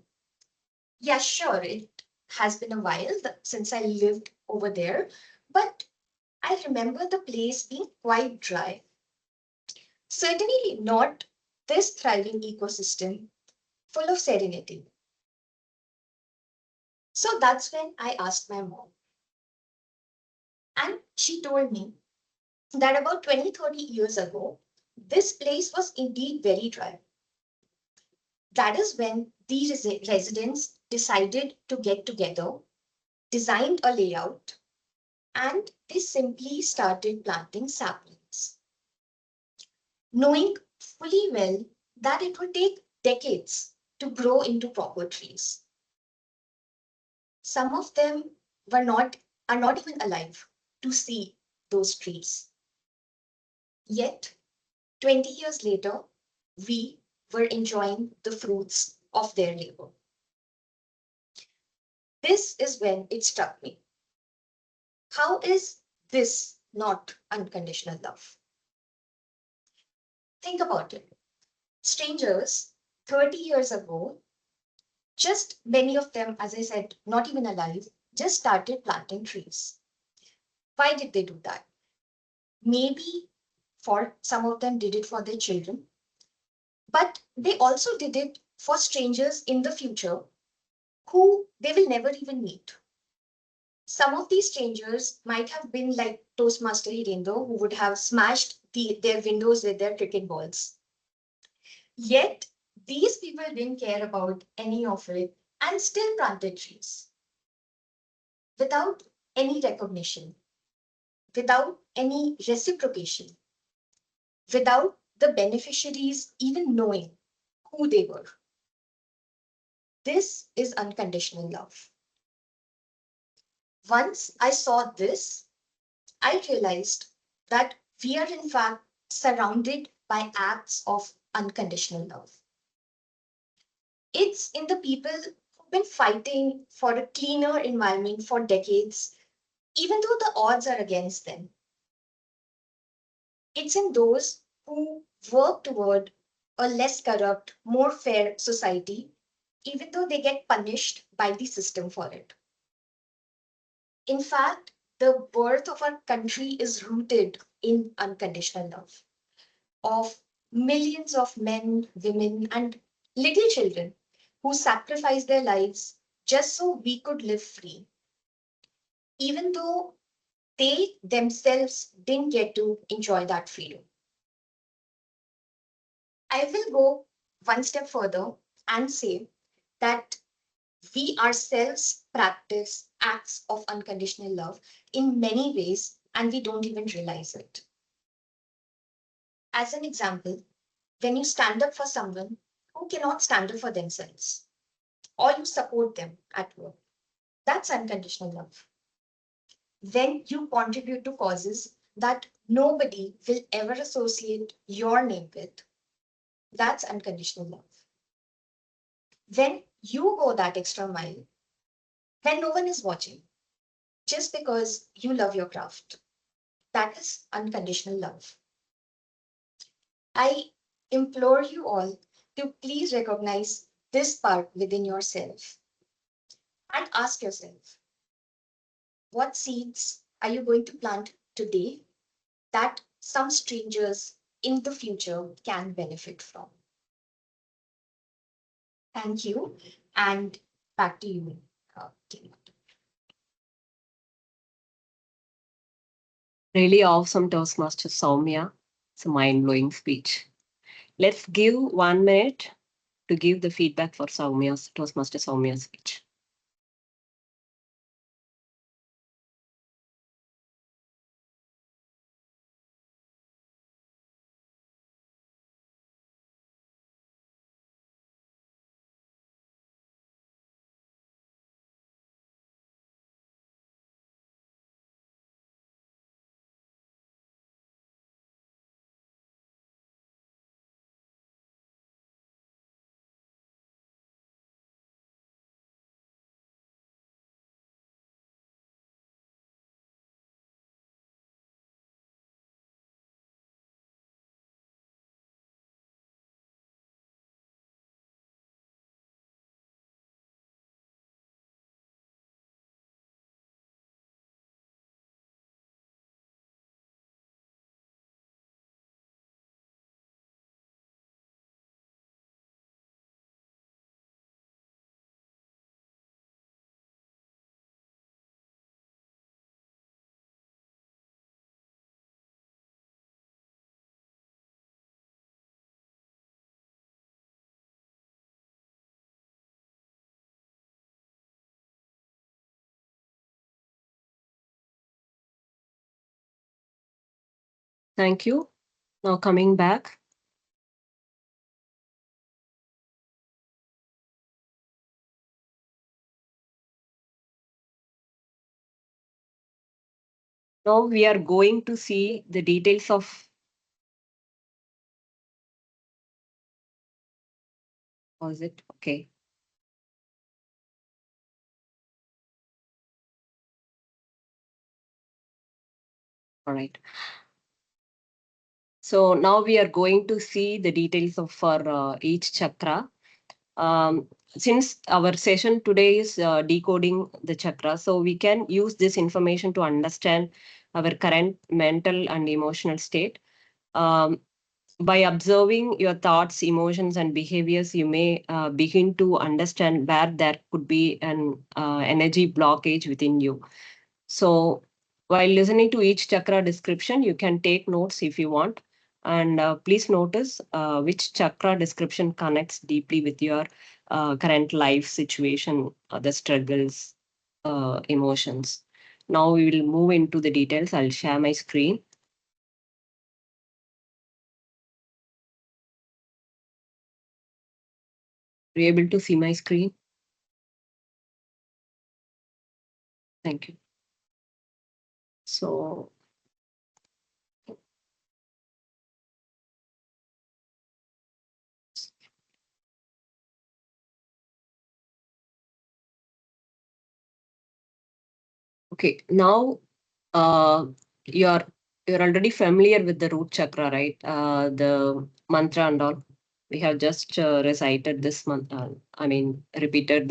[SPEAKER 7] Yeah, sure, it has been a while since I lived over there, but I remember the place being quite dry. Certainly not this thriving ecosystem full of serenity. So that's when I asked my mom. And she told me that about 20, 30 years ago, this place was indeed very dry. That is when these residents decided to get together, designed a layout, and they simply started planting saplings, knowing fully well that it would take decades to grow into proper trees. Some of them are not even alive to see those trees. Yet, 20 years later, we were enjoying the fruits of their labor. This is when it struck me. How is this not unconditional love? Think about it. Strangers 30 years ago, just many of them, as I said, not even alive, just started planting trees. Why did they do that? Maybe for some of them did it for their children, but they also did it for strangers in the future who they will never even meet. Some of these strangers might have been like Toastmaster Hirendo, who would have smashed their windows with their cricket balls. Yet, these people didn't care about any of it and still planted trees without any recognition, without any reciprocation, without the beneficiaries even knowing who they were. This is unconditional love. Once I saw this, I realized that we are in fact surrounded by acts of unconditional love. It's in the people who've been fighting for a cleaner environment for decades, even though the odds are against them. It's in those who work toward a less corrupt, more fair society, even though they get punished by the system for it. In fact, the birth of our country is rooted in unconditional love of millions of men, women, and little children who sacrificed their lives just so we could live free, even though they themselves didn't get to enjoy that freedom. I will go one step further and say that we ourselves practice acts of unconditional love in many ways and we don't even realize it. As an example, when you stand up for someone who cannot stand up for themselves, or you support them at work, that's unconditional love. When you contribute to causes that nobody will ever associate your name with, that's unconditional love. When you go that extra mile, when no one is watching, just because you love your craft, that is unconditional love. I implore you all to please recognize this part within yourself and ask yourself, what seeds are you going to plant today that some strangers in the future can benefit from? Thank you. And back to you, Kim.
[SPEAKER 5] Really awesome, Toastmaster Soumya. It's a mind-blowing speech. Let's give 1 minute to give the feedback for Toastmaster Soumya's speech. Thank you. Now coming back. Now we are going to see the details of. Was it? Okay. All right. So now we are going to see the details of for each chakra. Since our session today is decoding the chakra, so we can use this information to understand our current mental and emotional state. By observing your thoughts, emotions, and behaviors, you may begin to understand where there could be an energy blockage within you. So while listening to each chakra description, you can take notes if you want. And please notice which chakra description connects deeply with your current life situation, the struggles, emotions. Now we will move into the details. I'll share my screen. Are you able to see my screen? Thank you. So okay, now you're already familiar with the root chakra, right? The mantra and all. We have just recited this month. Repeated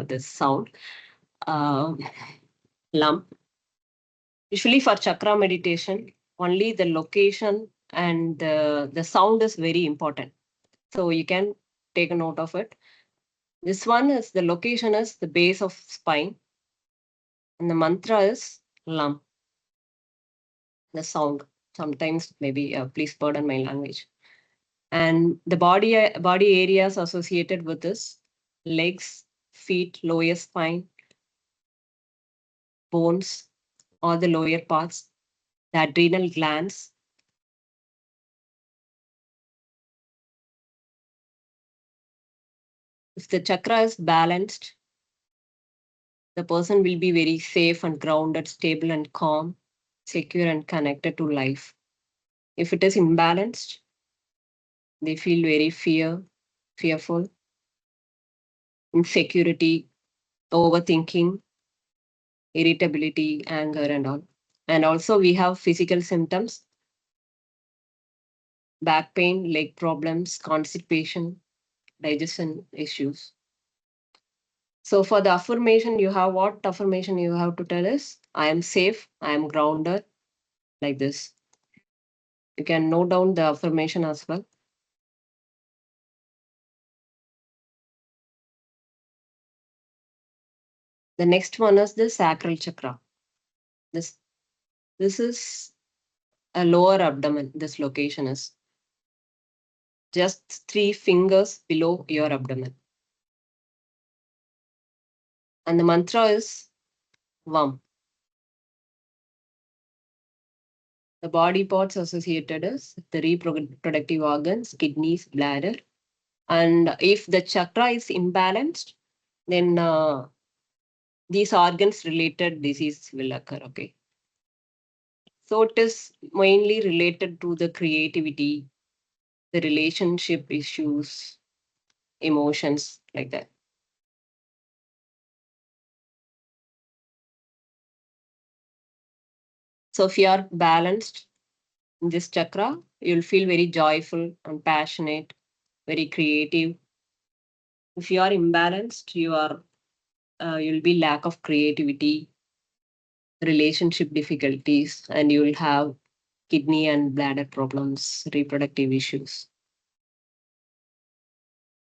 [SPEAKER 5] this sound. Lump. Usually for chakra meditation, only the location and the sound is very important. So you can take a note of it. This one is the location is the base of spine, and the mantra is lump. The sound. Sometimes maybe please pardon my language. And the body areas associated with this: legs, feet, lower spine, bones, or the lower parts, the adrenal glands. If the chakra is balanced, the person will be very safe and grounded, stable and calm, secure and connected to life. If it is imbalanced, they feel very fearful, insecurity, overthinking, irritability, anger, and all. And also we have physical symptoms: back pain, leg problems, constipation, digestion issues. So for the affirmation, you have what affirmation you have to tell is, I am safe, I am grounded, like this. You can note down the affirmation as well. The next one is the sacral chakra. This is a lower abdomen. This location is just 3 fingers below your abdomen. And the mantra is VAM. The body parts associated is the reproductive organs, kidneys, bladder. And if the chakra is imbalanced, then these organs related disease will occur. Okay. So it is mainly related to the creativity, the relationship issues, emotions, like that. So if you are balanced in this chakra, you'll feel very joyful and passionate, very creative. If you are imbalanced, you'll be lack of creativity, relationship difficulties, and you will have kidney and bladder problems, reproductive issues,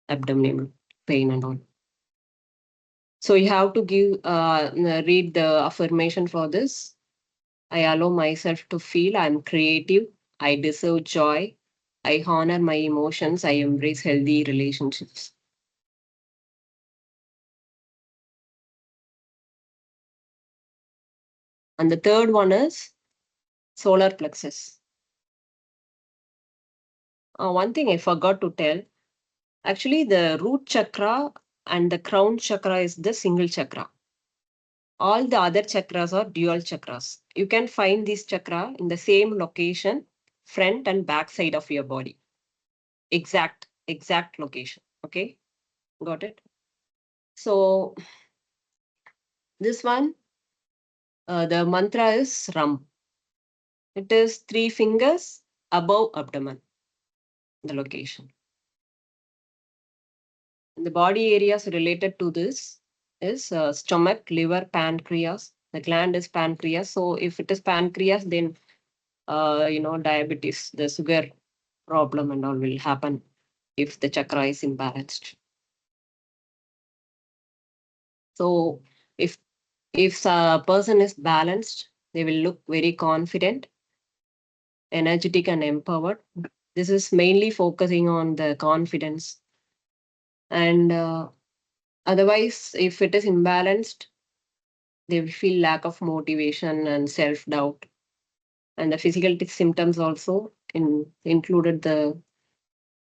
[SPEAKER 5] abdominal pain and all. So you have to read the affirmation for this. I allow myself to feel I'm creative. I deserve joy. I honor my emotions. I embrace healthy relationships. And the third one is solar plexus. One thing I forgot to tell, actually the root chakra and the crown chakra is the single chakra. All the other chakras are dual chakras. You can find this chakra in the same location, front and back side of your body. Exact location. Okay, got it? So this one, the mantra is Ram. It is 3 fingers above abdomen, the location. The body areas related to this is stomach, liver, pancreas. The gland is pancreas. So if it is pancreas, then diabetes, the sugar problem and all will happen if the chakra is imbalanced. So if a person is balanced, they will look very confident, energetic and empowered. This is mainly focusing on the confidence. And otherwise, if it is imbalanced, they will feel lack of motivation and self-doubt. And the physical symptoms also included the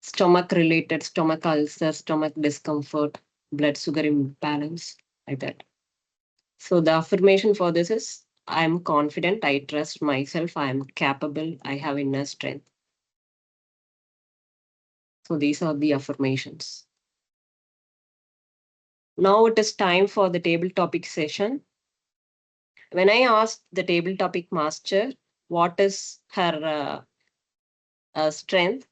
[SPEAKER 5] stomach-related stomach ulcer, stomach discomfort, blood sugar imbalance, like that. So the affirmation for this is, I'm confident, I trust myself, I am capable, I have inner strength. So these are the affirmations. Now it is time for the table topic session. When I asked the table topic master what is her strength,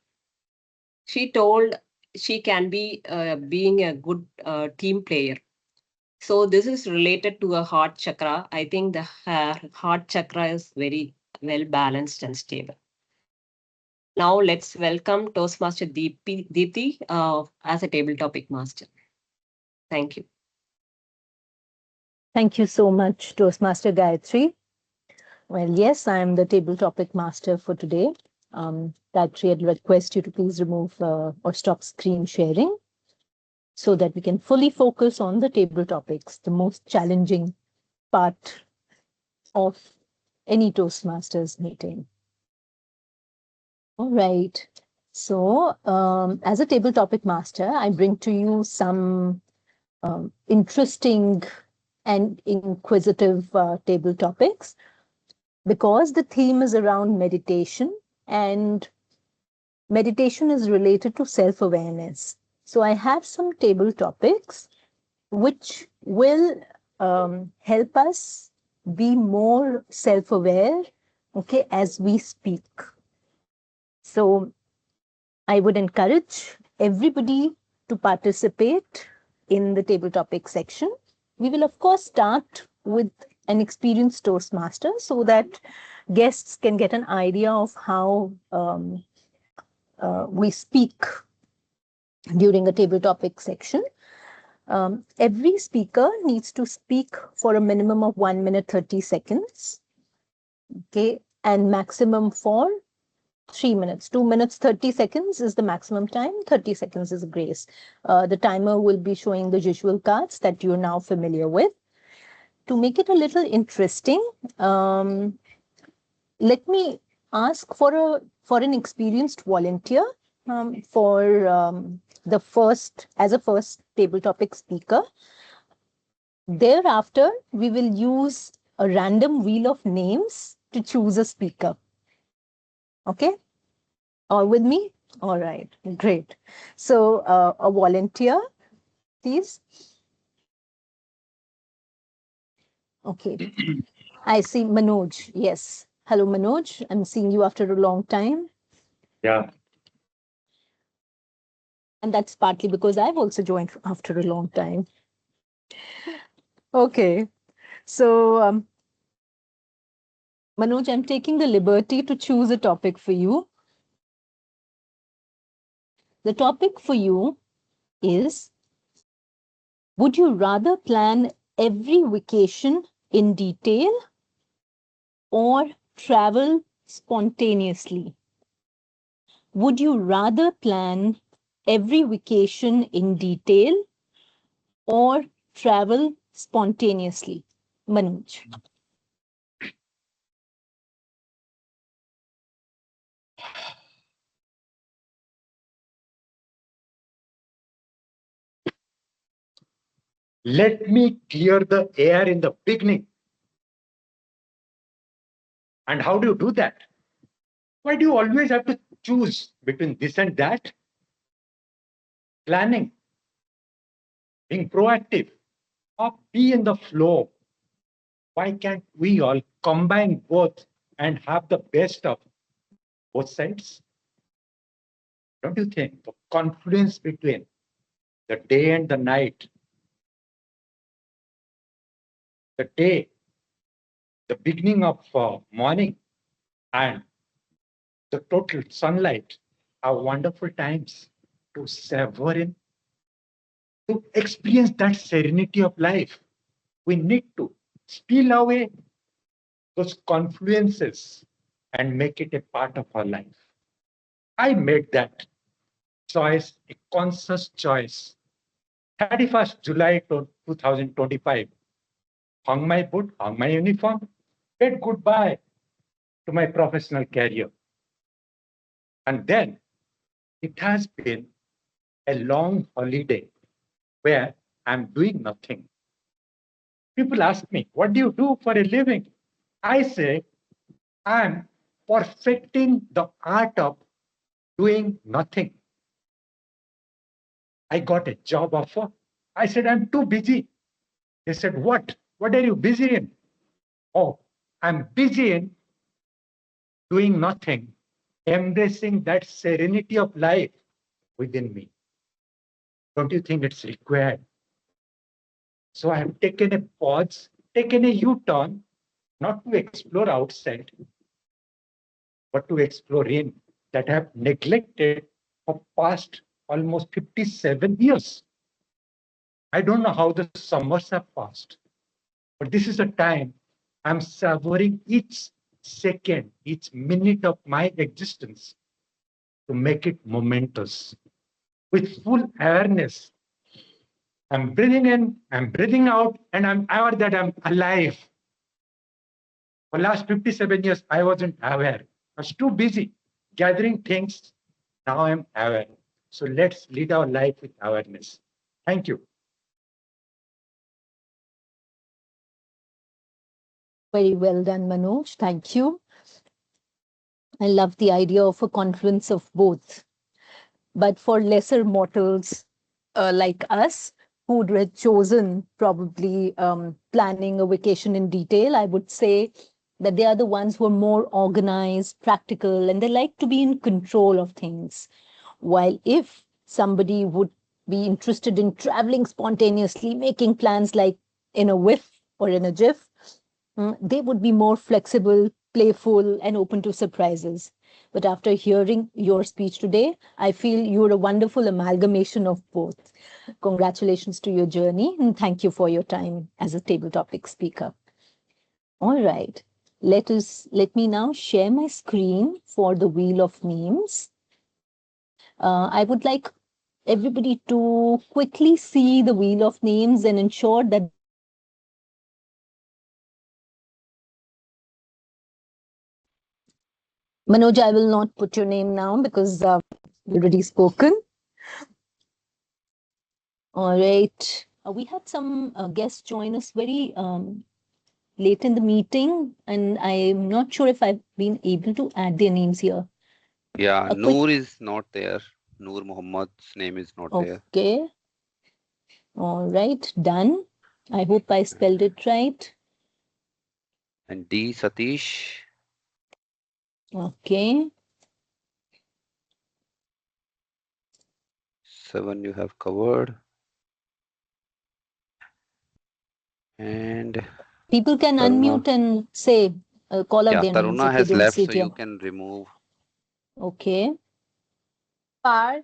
[SPEAKER 5] she told she can be being a good team player. So this is related to a heart chakra. I think the heart chakra is very well balanced and stable. Now let's welcome Toastmaster Deepti as a table topic master. Thank you.
[SPEAKER 9] Thank you so much, Toastmaster Gayatri. Well, yes, I am the table topic master for today. Gayatri, I'd request you to please remove or stop screen sharing so that we can fully focus on the table topics, the most challenging part of any Toastmasters meeting. All right. So as a table topic master, I bring to you some interesting and inquisitive table topics because the theme is around meditation, and meditation is related to self-awareness. So I have some table topics which will help us be more self-aware, okay, as we speak. So I would encourage everybody to participate in the table topic section. We will, of course, start with an experienced Toastmaster so that guests can get an idea of how we speak during a table topic section. Every speaker needs to speak for a minimum of 1 minute 30 seconds, okay, and maximum for 3 minutes. 2 minutes 30 seconds is the maximum time. 30 seconds is a grace. The timer will be showing the usual cards that you're now familiar with. To make it a little interesting, let me ask for an experienced volunteer as a first table topic speaker. Thereafter, we will use a random wheel of names to choose a speaker. Okay? All with me? All right, great. So a volunteer, please. Okay. I see Manoj. Yes. Hello, Manoj. I'm seeing you after a long time.
[SPEAKER 4] Yeah.
[SPEAKER 9] And that's partly because I've also joined after a long time. Okay. So, Manoj, I'm taking the liberty to choose a topic for you. The topic for you is, would you rather plan every vacation in detail or travel spontaneously? Would you rather plan every vacation in detail or travel spontaneously? Manoj.
[SPEAKER 10] Let me clear the air in the beginning. And how do you do that? Why do you always have to choose between this and that? Planning, being proactive, or be in the flow. Why can't we all combine both and have the best of both sides? Don't you think the confluence between the day and the night, the day, the beginning of morning, and the total sunlight are wonderful times to savor in, to experience that serenity of life? We need to steal away those confluences and make it a part of our life. I made that choice, a conscious choice. 31st July 2025, hung my boot, hung my uniform, said goodbye to my professional career. And then it has been a long holiday where I'm doing nothing. People ask me, what do you do for a living? I say, I'm perfecting the art of doing nothing. I got a job offer. I said, I'm too busy. They said, what? What are you busy in? Oh, I'm busy in doing nothing, embracing that serenity of life within me. Don't you think it's required? So I have taken a pause, taken a U-turn, not to explore outside, but to explore in, that I have neglected for past almost 57 years. I don't know how the summers have passed, but this is a time I'm savoring each second, each minute of my existence to make it momentous with full awareness. I'm breathing in, I'm breathing out, and I'm aware that I'm alive. For last 57 years, I wasn't aware. I was too busy gathering things. Now I'm aware. So let's lead our life with awareness. Thank you.
[SPEAKER 9] Very well done, Manoj. Thank you. I love the idea of a confluence of both. But for lesser mortals like us, who would have chosen probably planning a vacation in detail, I would say that they are the ones who are more organized, practical, and they like to be in control of things. While if somebody would be interested in traveling spontaneously, making plans like in a whiff or in a jiff, they would be more flexible, playful, and open to surprises. But after hearing your speech today, I feel you're a wonderful amalgamation of both. Congratulations to your journey, and thank you for your time as a table topic speaker. All right, let me now share my screen for the wheel of memes. I would like everybody to quickly see the wheel of names and ensure that Manoj, I will not put your name now because you've already spoken. All right. We had some guests join us very late in the meeting, and I'm not sure if I've been able to add their names here.
[SPEAKER 2] Yeah,
[SPEAKER 9] A
[SPEAKER 2] Noor is not there. Noor Muhammad's name is not there.
[SPEAKER 9] Okay. All right. Done. I hope I spelled it right.
[SPEAKER 2] And D Satish.
[SPEAKER 9] Okay.
[SPEAKER 2] 7 you have covered. And
[SPEAKER 9] People can
[SPEAKER 2] Taruna.
[SPEAKER 9] unmute and say, call out
[SPEAKER 2] Yeah,
[SPEAKER 9] their names
[SPEAKER 2] Taruna
[SPEAKER 9] if they
[SPEAKER 2] has
[SPEAKER 9] don't
[SPEAKER 2] left,
[SPEAKER 9] see
[SPEAKER 2] so
[SPEAKER 9] it here.
[SPEAKER 2] you can remove.
[SPEAKER 9] Okay.
[SPEAKER 6] Parth.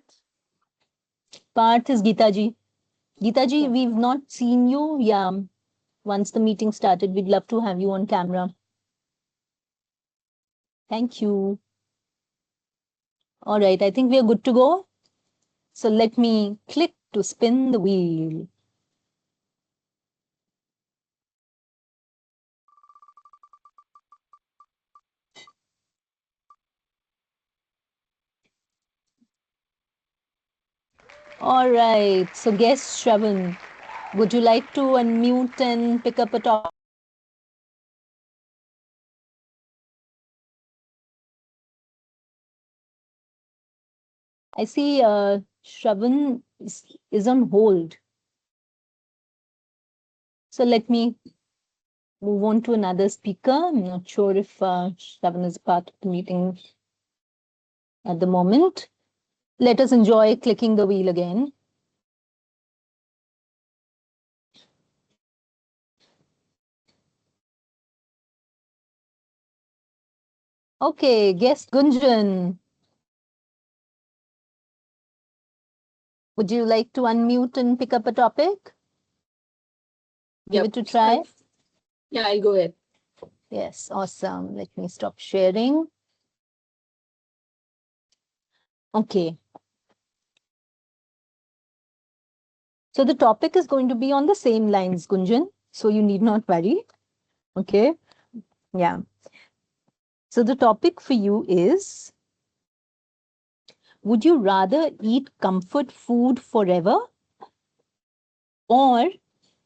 [SPEAKER 9] Parth is Geeta ji. Geeta ji,
[SPEAKER 6] Okay.
[SPEAKER 9] we've not seen you. Yeah. Once the meeting started, we'd love to have you on camera. Thank you. All right, I think we are good to go. So let me click to spin the wheel. All right, so guest Shravan, would you like to unmute and pick up a topic? I see Shravan is on hold. So let me move on to another speaker. I'm not sure if Shravan is part of the meeting at the moment. Let us enjoy clicking the wheel again. Okay, guest Gunjan. Would you like to unmute and pick up a topic? Give it a try.
[SPEAKER 3] Yeah, I'll go ahead.
[SPEAKER 9] Yes, awesome. Let me stop sharing. Okay. So the topic is going to be on the same lines, Gunjan. So you need not worry. Okay. Yeah. So the topic for you is, would you rather eat comfort food forever or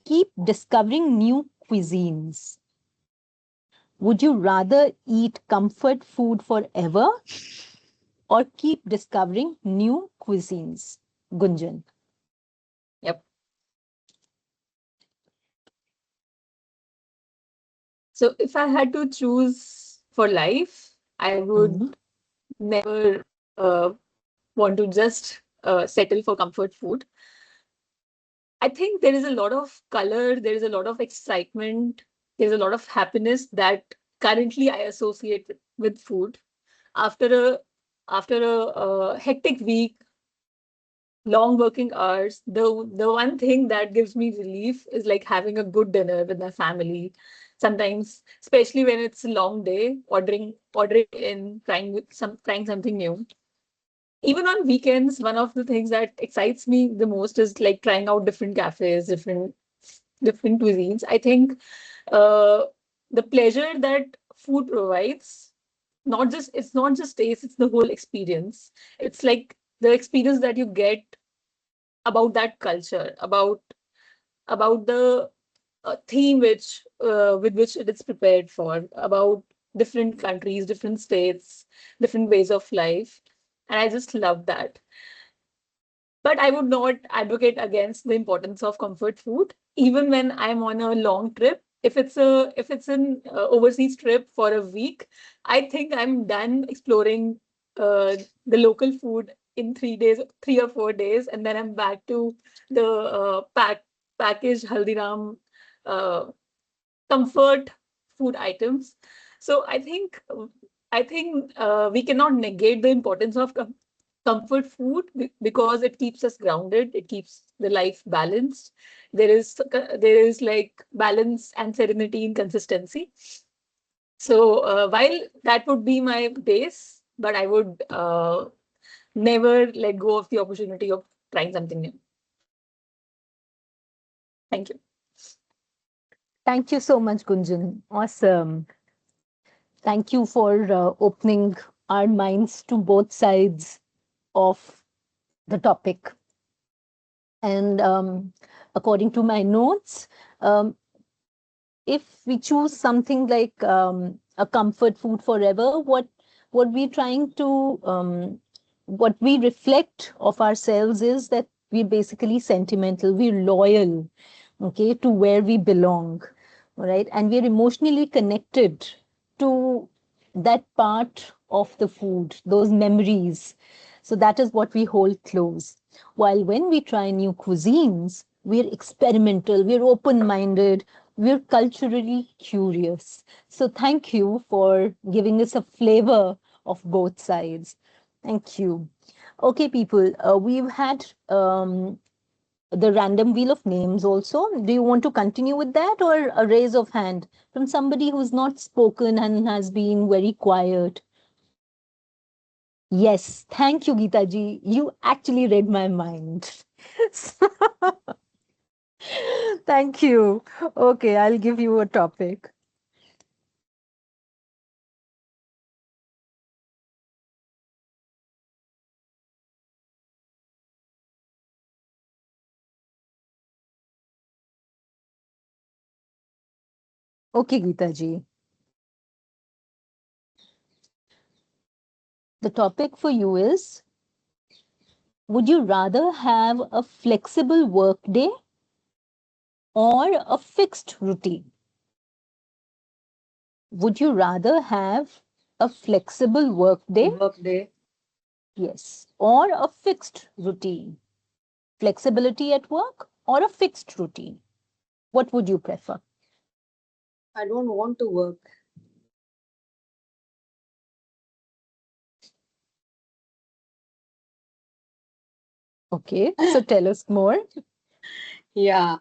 [SPEAKER 9] keep discovering new cuisines? Would you rather eat comfort food forever or keep discovering new cuisines? Gunjan.
[SPEAKER 3] Yep. So if I had to choose for life, I would never want to just settle for comfort food. I think there is a lot of color, there is a lot of excitement, there's a lot of happiness that currently I associate with food. After a hectic week, long working hours, the one thing that gives me relief is like having a good dinner with my family. Sometimes, especially when it's a long day, ordering in, trying something new. Even on weekends, one of the things that excites me the most is like trying out different cafes, different cuisines. I think uh, the pleasure that food provides, it's not just taste, it's the whole experience. It's like the experience that you get about that culture, about the theme with which it is prepared for, about different countries, different states, different ways of life, and I just love that. But I would not advocate against the importance of comfort food, even when I'm on a long trip. If it's an overseas trip for a week, I think I'm done exploring the local food in 3 days, 3 or 4 days, and then I'm back to the packaged Haldiram uh, comfort food items. So I think we cannot negate the importance of comfort food because it keeps us grounded, it keeps the life balanced. There is like balance and serenity in consistency. So while that would be my base, but I would never let go of the opportunity of trying something new. Thank you.
[SPEAKER 9] Thank you so much, Gunjan. Awesome. Thank you for opening our minds to both sides of the topic. And according to my notes, um, if we choose something like a comfort food forever, what we're trying to what we reflect of ourselves is that we're basically sentimental, we're loyal, okay, to where we belong, right? And we're emotionally connected to that part of the food, those memories. So that is what we hold close. While when we try new cuisines, we're experimental, we're open minded, we're culturally curious. So thank you for giving us a flavor of both sides. Thank you. Okay, people, we've had the random wheel of names also. Do you want to continue with that, or a raise of hand from somebody who's not spoken and has been very quiet? Yes, thank you, Geeta ji. You actually read my mind. Thank you. Okay, I'll give you a topic. Okay, Geeta ji. The topic for you is, would you rather have a flexible work day or a fixed routine? Would you rather have a flexible work day?
[SPEAKER 5] Workday.
[SPEAKER 9] Yes. Or a fixed routine? Flexibility at work or a fixed routine? What would you prefer?
[SPEAKER 5] I don't want to work.
[SPEAKER 9] Okay, so tell us more.
[SPEAKER 11] Yeah,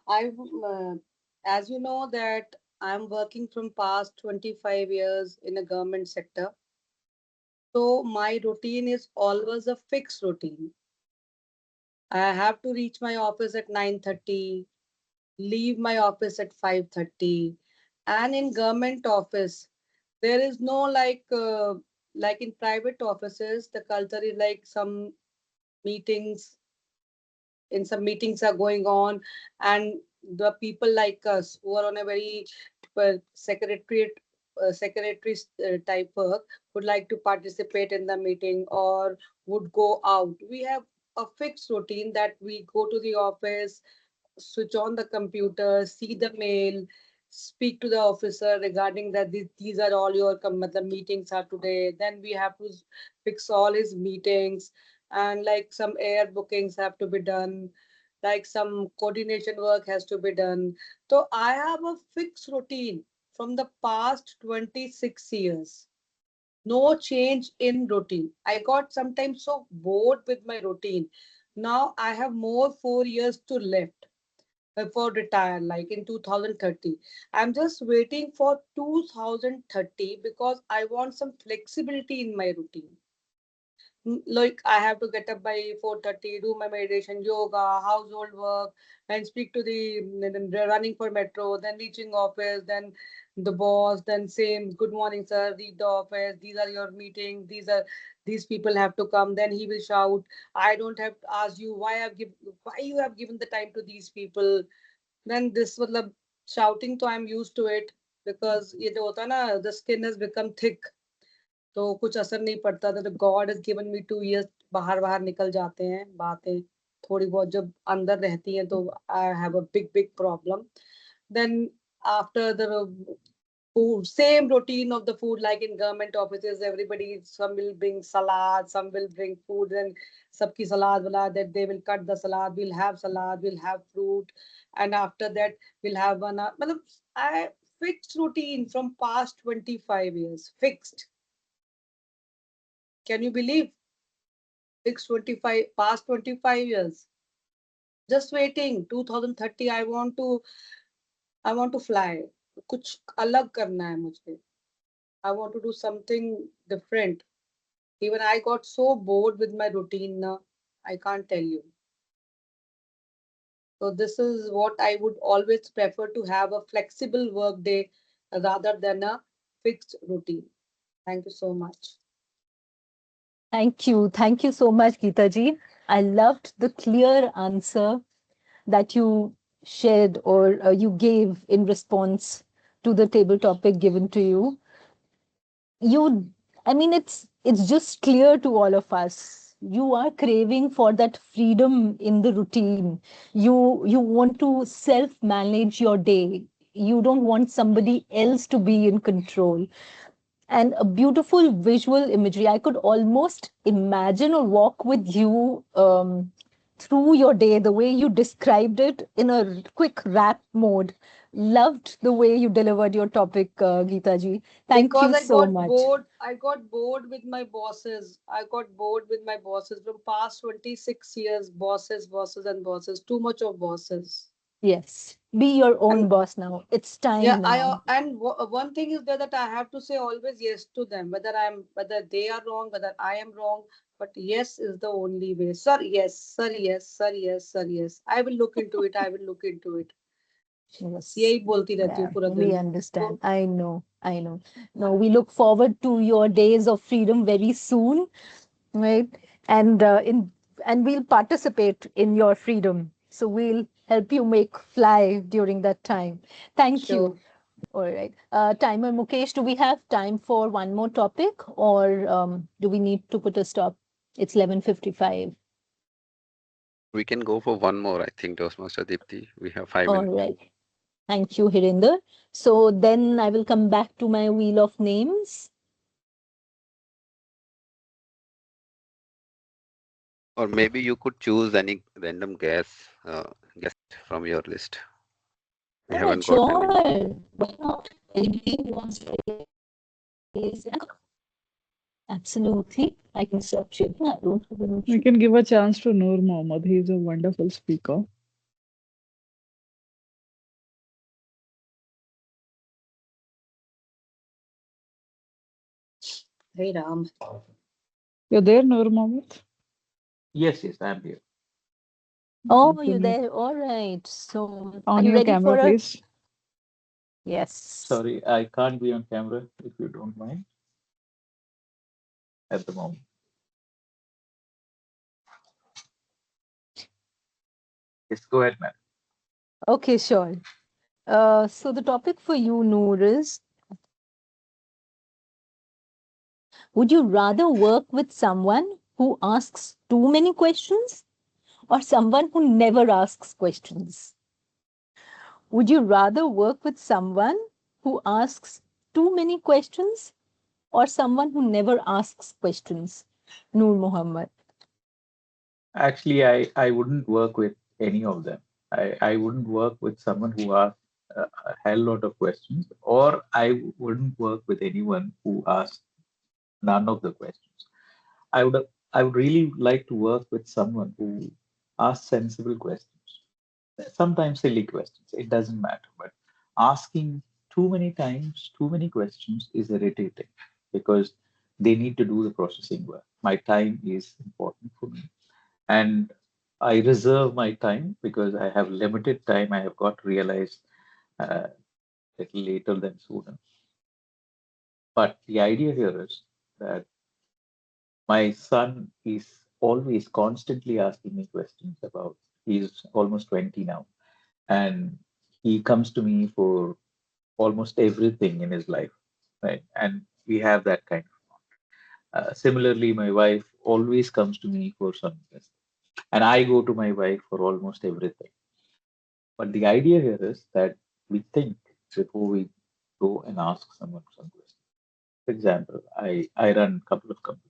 [SPEAKER 11] as you know that I'm working from past 25 years in a government sector. So my routine is always a fixed routine. I have to reach my office at 9:30, leave my office at 5:30. And in government office, there is no like in private offices, the culture is like meetings some meetings are going on, and the people like us who are on a very secretary type work would like to participate in the meeting or would go out. We have a fixed routine that we go to the office, switch on the computer, see the mail, speak to the officer regarding that these are all your the meetings are today. Then we have to fix all his meetings, and like some air bookings have to be done, like some coordination work has to be done. So I have a fixed routine from the past 26 years. No change in routine. I got sometimes so bored with my routine. Now I have more 4 years to left before retire, like in 2030. I'm just waiting for 2030 because I want some flexibility in my routine. Like I have to get up by 4:30, do my meditation, yoga, household work, and speak to the running for metro, then reaching office, then the boss, then same, good morning, sir, read the office, these are your meetings, these people have to come, then he will shout, I don't have to ask you why you have given the time to these people. Then this मतलब shouting, तो I'm used to it because ये जो होता है ना, the skin has become thick. तो कुछ असर नहीं पड़ता था. तो God has given me 2 years. बाहर बाहर निकल जाते हैं बातें थोड़ी बहुत जब अंदर रहती हैं तो I have a big problem. Then after the food, same routine of the food like in government offices, everybody, some will bring salad, some will bring food, and sabki salad wala, that they will cut the salad, we'll have fruit, and after that we'll have I fixed routine from past 25 years. Fixed. Can you believe? Fixed 25, past 25 years. Just waiting. 2030, I want to fly. कुछ अलग करना है मुझे. I want to do something different. Even I got so bored with my routine now. I can't tell you. So this is what I would always prefer, to have a flexible work day rather than a fixed routine. Thank you so much.
[SPEAKER 9] Thank you. Thank you so much, Geeta ji. I loved the clear answer that you shared or you gave in response to the table topic given to you. I mean, it's just clear to all of us. You are craving for that freedom in the routine. You want to self-manage your day. You don't want somebody else to be in control. And a beautiful visual imagery. I could almost imagine or walk with you through your day, the way you described it in a quick rap mode. Loved the way you delivered your topic, Geeta ji. Thank you so much.
[SPEAKER 11] I got bored with my bosses. From past 26 years, bosses. Too much of bosses.
[SPEAKER 9] Yes, be your own boss now. It's time
[SPEAKER 11] Yeah,
[SPEAKER 9] now.
[SPEAKER 11] one thing is that I have to say always yes to them, whether they are wrong, whether I am wrong. But yes is the only way. Sir, yes, sir, yes, sir, yes, sir, yes. I will look into it.
[SPEAKER 9] Yes.
[SPEAKER 11] यही बोलती रहती हूँ
[SPEAKER 9] Yeah,
[SPEAKER 11] पूरा
[SPEAKER 9] we
[SPEAKER 11] दिन.
[SPEAKER 9] understand. I know. No, we look forward to your days of freedom very soon, right? And we'll participate in your freedom. So we'll help you make fly during that time. Thank you. All right. Timer Mukesh, do we have time for one more topic, or do we need to put a stop? It's 11:55.
[SPEAKER 2] We can go for one more, I think, Toastmaster Deepti. We have 5
[SPEAKER 9] All
[SPEAKER 2] minutes.
[SPEAKER 9] right. Thank you, Hirinder. So then I will come back to my wheel of names.
[SPEAKER 2] Or maybe you could choose any random guest from your list. We haven't got any.
[SPEAKER 9] Sure. Why not? Anybody who wants to raise their hand? Absolutely. I can start sharing. I don't have an
[SPEAKER 8] We
[SPEAKER 9] issue.
[SPEAKER 8] can give a chance to Noor Mohammed. He is a wonderful speaker.
[SPEAKER 5] Hey Ram.
[SPEAKER 8] You're there, Noor Mohammed?
[SPEAKER 12] Yes, I'm here.
[SPEAKER 9] Oh,
[SPEAKER 8] Can
[SPEAKER 9] you're
[SPEAKER 8] you
[SPEAKER 9] there. All right. So are
[SPEAKER 8] on
[SPEAKER 9] you
[SPEAKER 8] your
[SPEAKER 9] ready
[SPEAKER 8] camera,
[SPEAKER 9] for a
[SPEAKER 8] please?
[SPEAKER 9] yes?
[SPEAKER 12] Sorry, I can't be on camera if you don't mind at the moment. Yes, go ahead, ma'am.
[SPEAKER 9] Okay, sure. So the topic for you, Noor, is would you rather work with someone who asks too many questions or someone who never asks questions? Would you rather work with someone who asks too many questions or someone who never asks questions? Noor Mohammed.
[SPEAKER 12] Actually, I wouldn't work with any of them. I wouldn't work with someone who asks a hell lot of questions, or I wouldn't work with anyone who asks none of the questions. I would really like to work with someone who asks sensible questions. Sometimes silly questions, it doesn't matter, but asking too many times, too many questions is irritating because they need to do the processing work. My time is important for me. And I reserve my time because I have limited time. I have got realized little later than sooner. But the idea here is that my son is always constantly asking me questions about, he's almost 20 now, and he comes to me for almost everything in his life, right? And we have that kind of. Similarly, my wife always comes to me for something, and I go to my wife for almost everything. But the idea here is that we think before we go and ask someone some questions. For example, I run a couple of companies,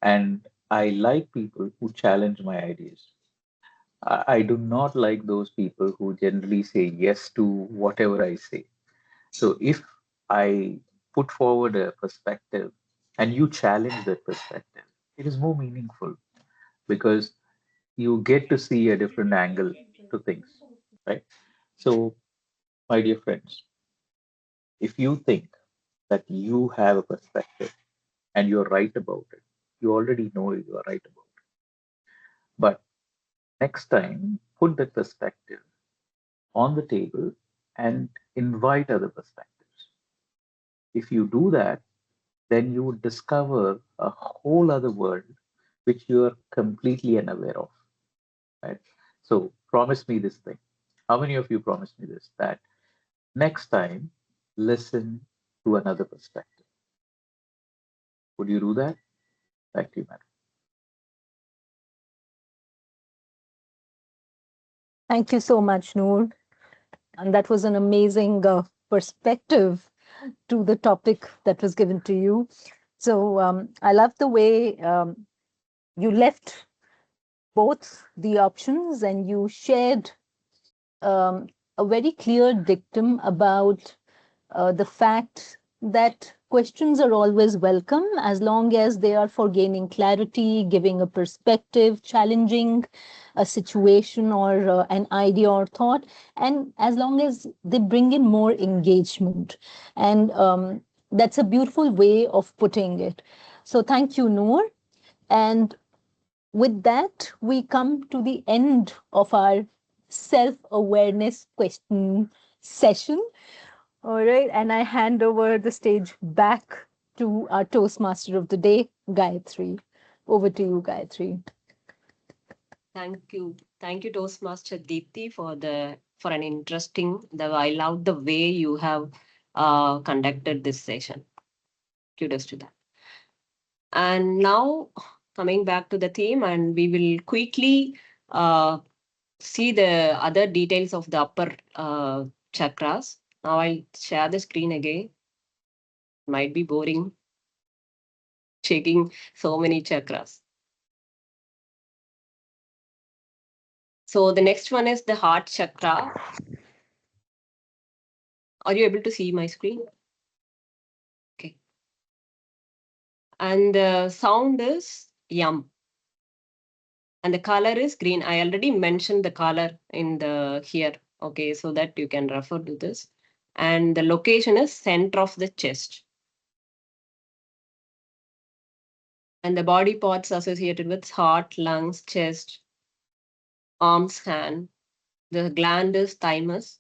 [SPEAKER 12] and I like people who challenge my ideas. I do not like those people who generally say yes to whatever I say. So if I put forward a perspective and you challenge that perspective, it is more meaningful because you get to see a different angle to things, right? So, my dear friends, if you think that you have a perspective and you're right about it, you already know you are right about it. But next time, put that perspective on the table and invite other perspectives. If you do that, then you would discover a whole other world which you are completely unaware of. Right? So promise me this thing. How many of you promise me this? That next time, listen to another perspective. Would you do that? Thank you, madam.
[SPEAKER 9] Thank you so much, Noor. And that was an amazing perspective to the topic that was given to you. So I love the way you left both the options and you shared a very clear dictum about the fact that questions are always welcome as long as they are for gaining clarity, giving a perspective, challenging a situation or an idea or thought, and as long as they bring in more engagement. And that's a beautiful way of putting it. So thank you, Noor. And with that, we come to the end of our self-awareness question session. All right, and I hand over the stage back to our Toastmaster of the day, Gayatri. Over to you, Gayatri.
[SPEAKER 5] Thank you, Toastmaster Deepti, for an interesting. I love the way you have conducted this session. Kudos to that. And now coming back to the theme, and we will quickly see the other details of the upper chakras. Now I'll share the screen again. Might be boring checking so many chakras. So the next one is the heart chakra. Are you able to see my screen? Okay. And the sound is yum. And the color is green. I already mentioned the color in the here. Okay, so that you can refer to this. And the location is center of the chest. And the body parts associated with heart, lungs, chest, arms, hand. The gland is thymus.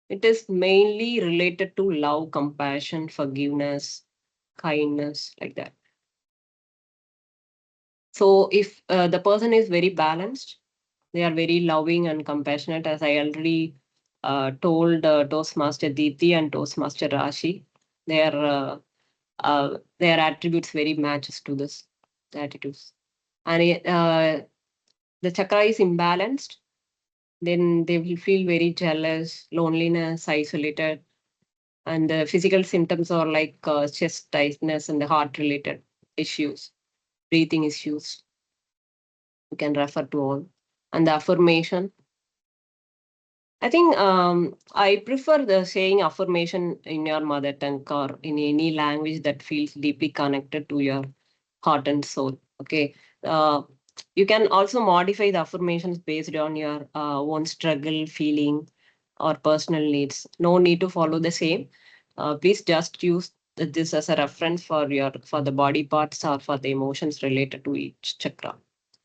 [SPEAKER 5] It is mainly related to love, compassion, forgiveness, kindness, like that. So if the person is very balanced, they are very loving and compassionate, as I already told Toastmaster Deepthi and Toastmaster Rashi, their attributes very matches to this attitudes. And the chakra is imbalanced, then they will feel very jealous, loneliness, isolated. And the physical symptoms are like chest tightness and the heart related issues, breathing issues. You can refer to all. And the affirmation. I think I prefer the saying affirmation in your mother tongue or in any language that feels deeply connected to your heart and soul. Okay. You can also modify the affirmations based on your own struggle, feeling, or personal needs. No need to follow the same. Please just use this as a reference for the body parts or for the emotions related to each chakra.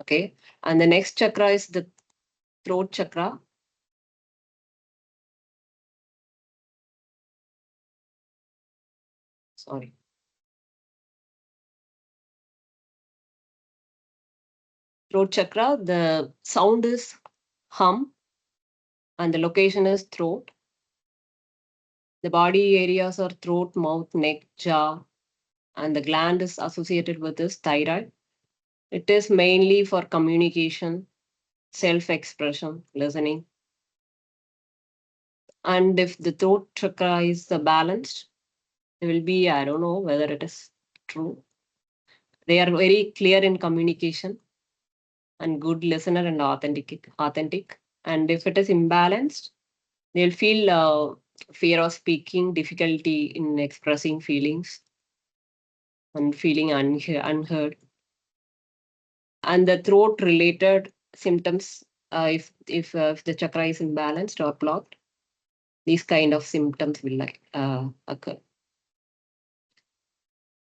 [SPEAKER 5] Okay. And the next chakra is the throat chakra. Sorry. Throat chakra, the sound is hum and the location is throat. The body areas are throat, mouth, neck, jaw, and the gland is associated with this thyroid. It is mainly for communication, self-expression, listening. And if the throat chakra is balanced, it will be, I don't know whether it is true. They are very clear in communication and good listener and authentic. And if it is imbalanced, they'll feel fear of speaking, difficulty in expressing feelings, and feeling unheard. And the throat related symptoms, if the chakra is imbalanced or blocked, these kind of symptoms will occur.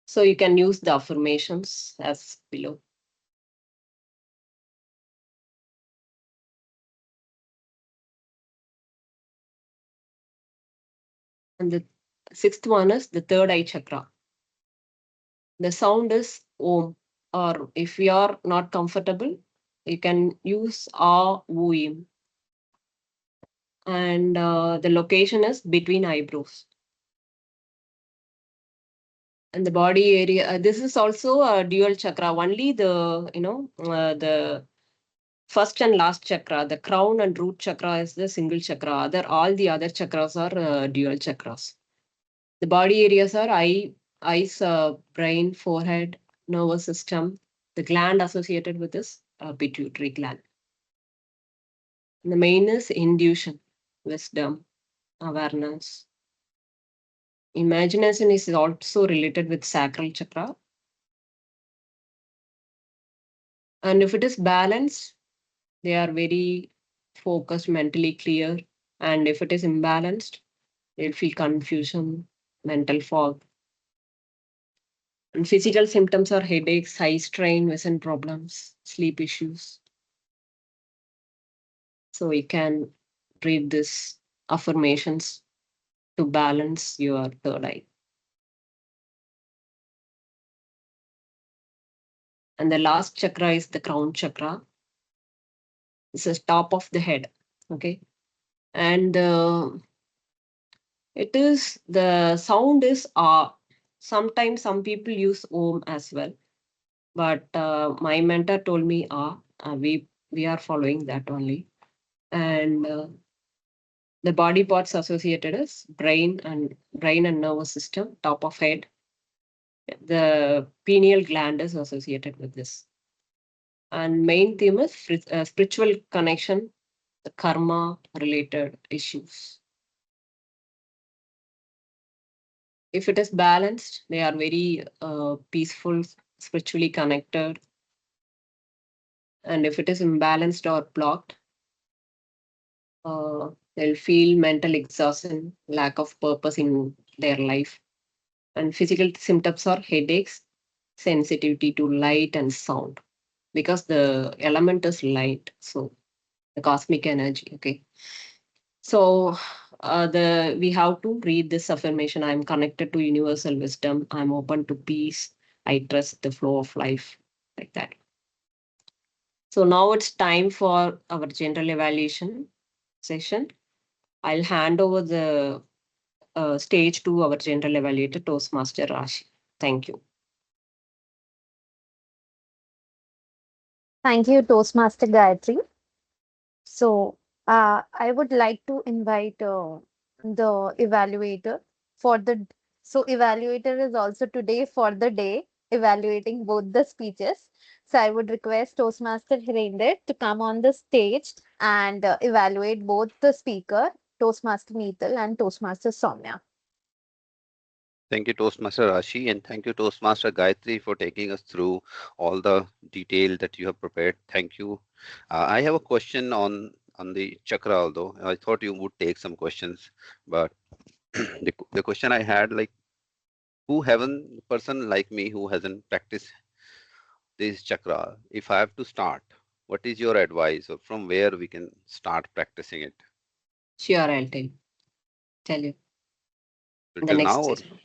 [SPEAKER 5] So you can use the affirmations as below. And the sixth one is the third eye chakra. The sound is Om, or if you are not comfortable, you can use A, Uim. And the location is between eyebrows. And the body area, this is also a dual chakra. Only the first and last chakra, the crown and root chakra is the single chakra. All the other chakras are dual chakras. The body areas are eyes, brain, forehead, nervous system. The gland associated with this pituitary gland. And the main is intuition, wisdom, awareness. Imagination is also related with sacral chakra. And if it is balanced, they are very focused, mentally clear. And if it is imbalanced, they'll feel confusion, mental fog. And physical symptoms are headaches, eye strain, vision problems, sleep issues. So you can read this affirmations to balance your third eye. And the last chakra is the crown chakra. This is top of the head. Okay. And it is, the sound is sometimes some people use Om as well. But my mentor told me, we are following that only. And The body parts associated is brain and nervous system, top of head. The pineal gland is associated with this. And main theme is spiritual connection, the karma related issues. If it is balanced, they are very peaceful, spiritually connected. And if it is imbalanced or blocked, they'll feel mental exhaustion, lack of purpose in their life. And physical symptoms are headaches, sensitivity to light and sound, because the element is light. So the cosmic energy. Okay. So we have to read this affirmation. I'm connected to universal wisdom. I'm open to peace. I trust the flow of life, like that. So now it's time for our general evaluation session. I'll hand over the stage to our general evaluator, Toastmaster Rashi. Thank you.
[SPEAKER 6] Thank you, Toastmaster Gayatri. So I would like to invite the evaluator for the. So evaluator is also today for the day evaluating both the speeches. So I would request Toastmaster Hirinder to come on the stage and evaluate both the speaker, Toastmaster Neetal and Toastmaster Soumya.
[SPEAKER 2] Thank you, Toastmaster Rashi, and thank you, Toastmaster Gayatri, for taking us through all the detail that you have prepared. Thank you. I have a question on the chakra, although I thought you would take some questions, but the question I had, like, who haven't, person like me who hasn't practiced this chakra, if I have to start, what is your advice, or from where we can start practicing it?
[SPEAKER 5] Sure, I'll tell you.
[SPEAKER 2] So
[SPEAKER 5] The
[SPEAKER 2] till
[SPEAKER 5] next
[SPEAKER 2] now, or
[SPEAKER 5] session.
[SPEAKER 2] in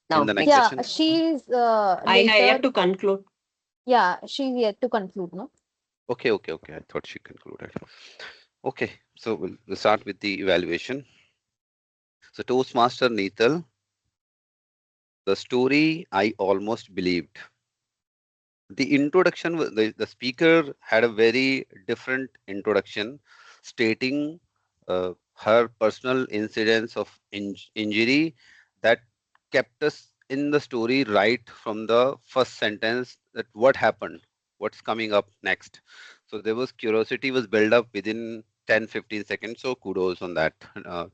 [SPEAKER 5] Now,
[SPEAKER 2] the next
[SPEAKER 6] Yeah,
[SPEAKER 2] session?
[SPEAKER 6] she's
[SPEAKER 5] I
[SPEAKER 6] later.
[SPEAKER 5] have to conclude.
[SPEAKER 6] Yeah, she's yet to conclude, no?
[SPEAKER 2] Okay. I thought she concluded. Okay, so we'll start with the evaluation. So Toastmaster Neetal, the story I almost believed. The introduction, the speaker had a very different introduction, stating her personal incidents of injury that kept us in the story right from the first sentence, that what happened, what's coming up next. So there was curiosity was built up within 10-15 seconds. So kudos on that,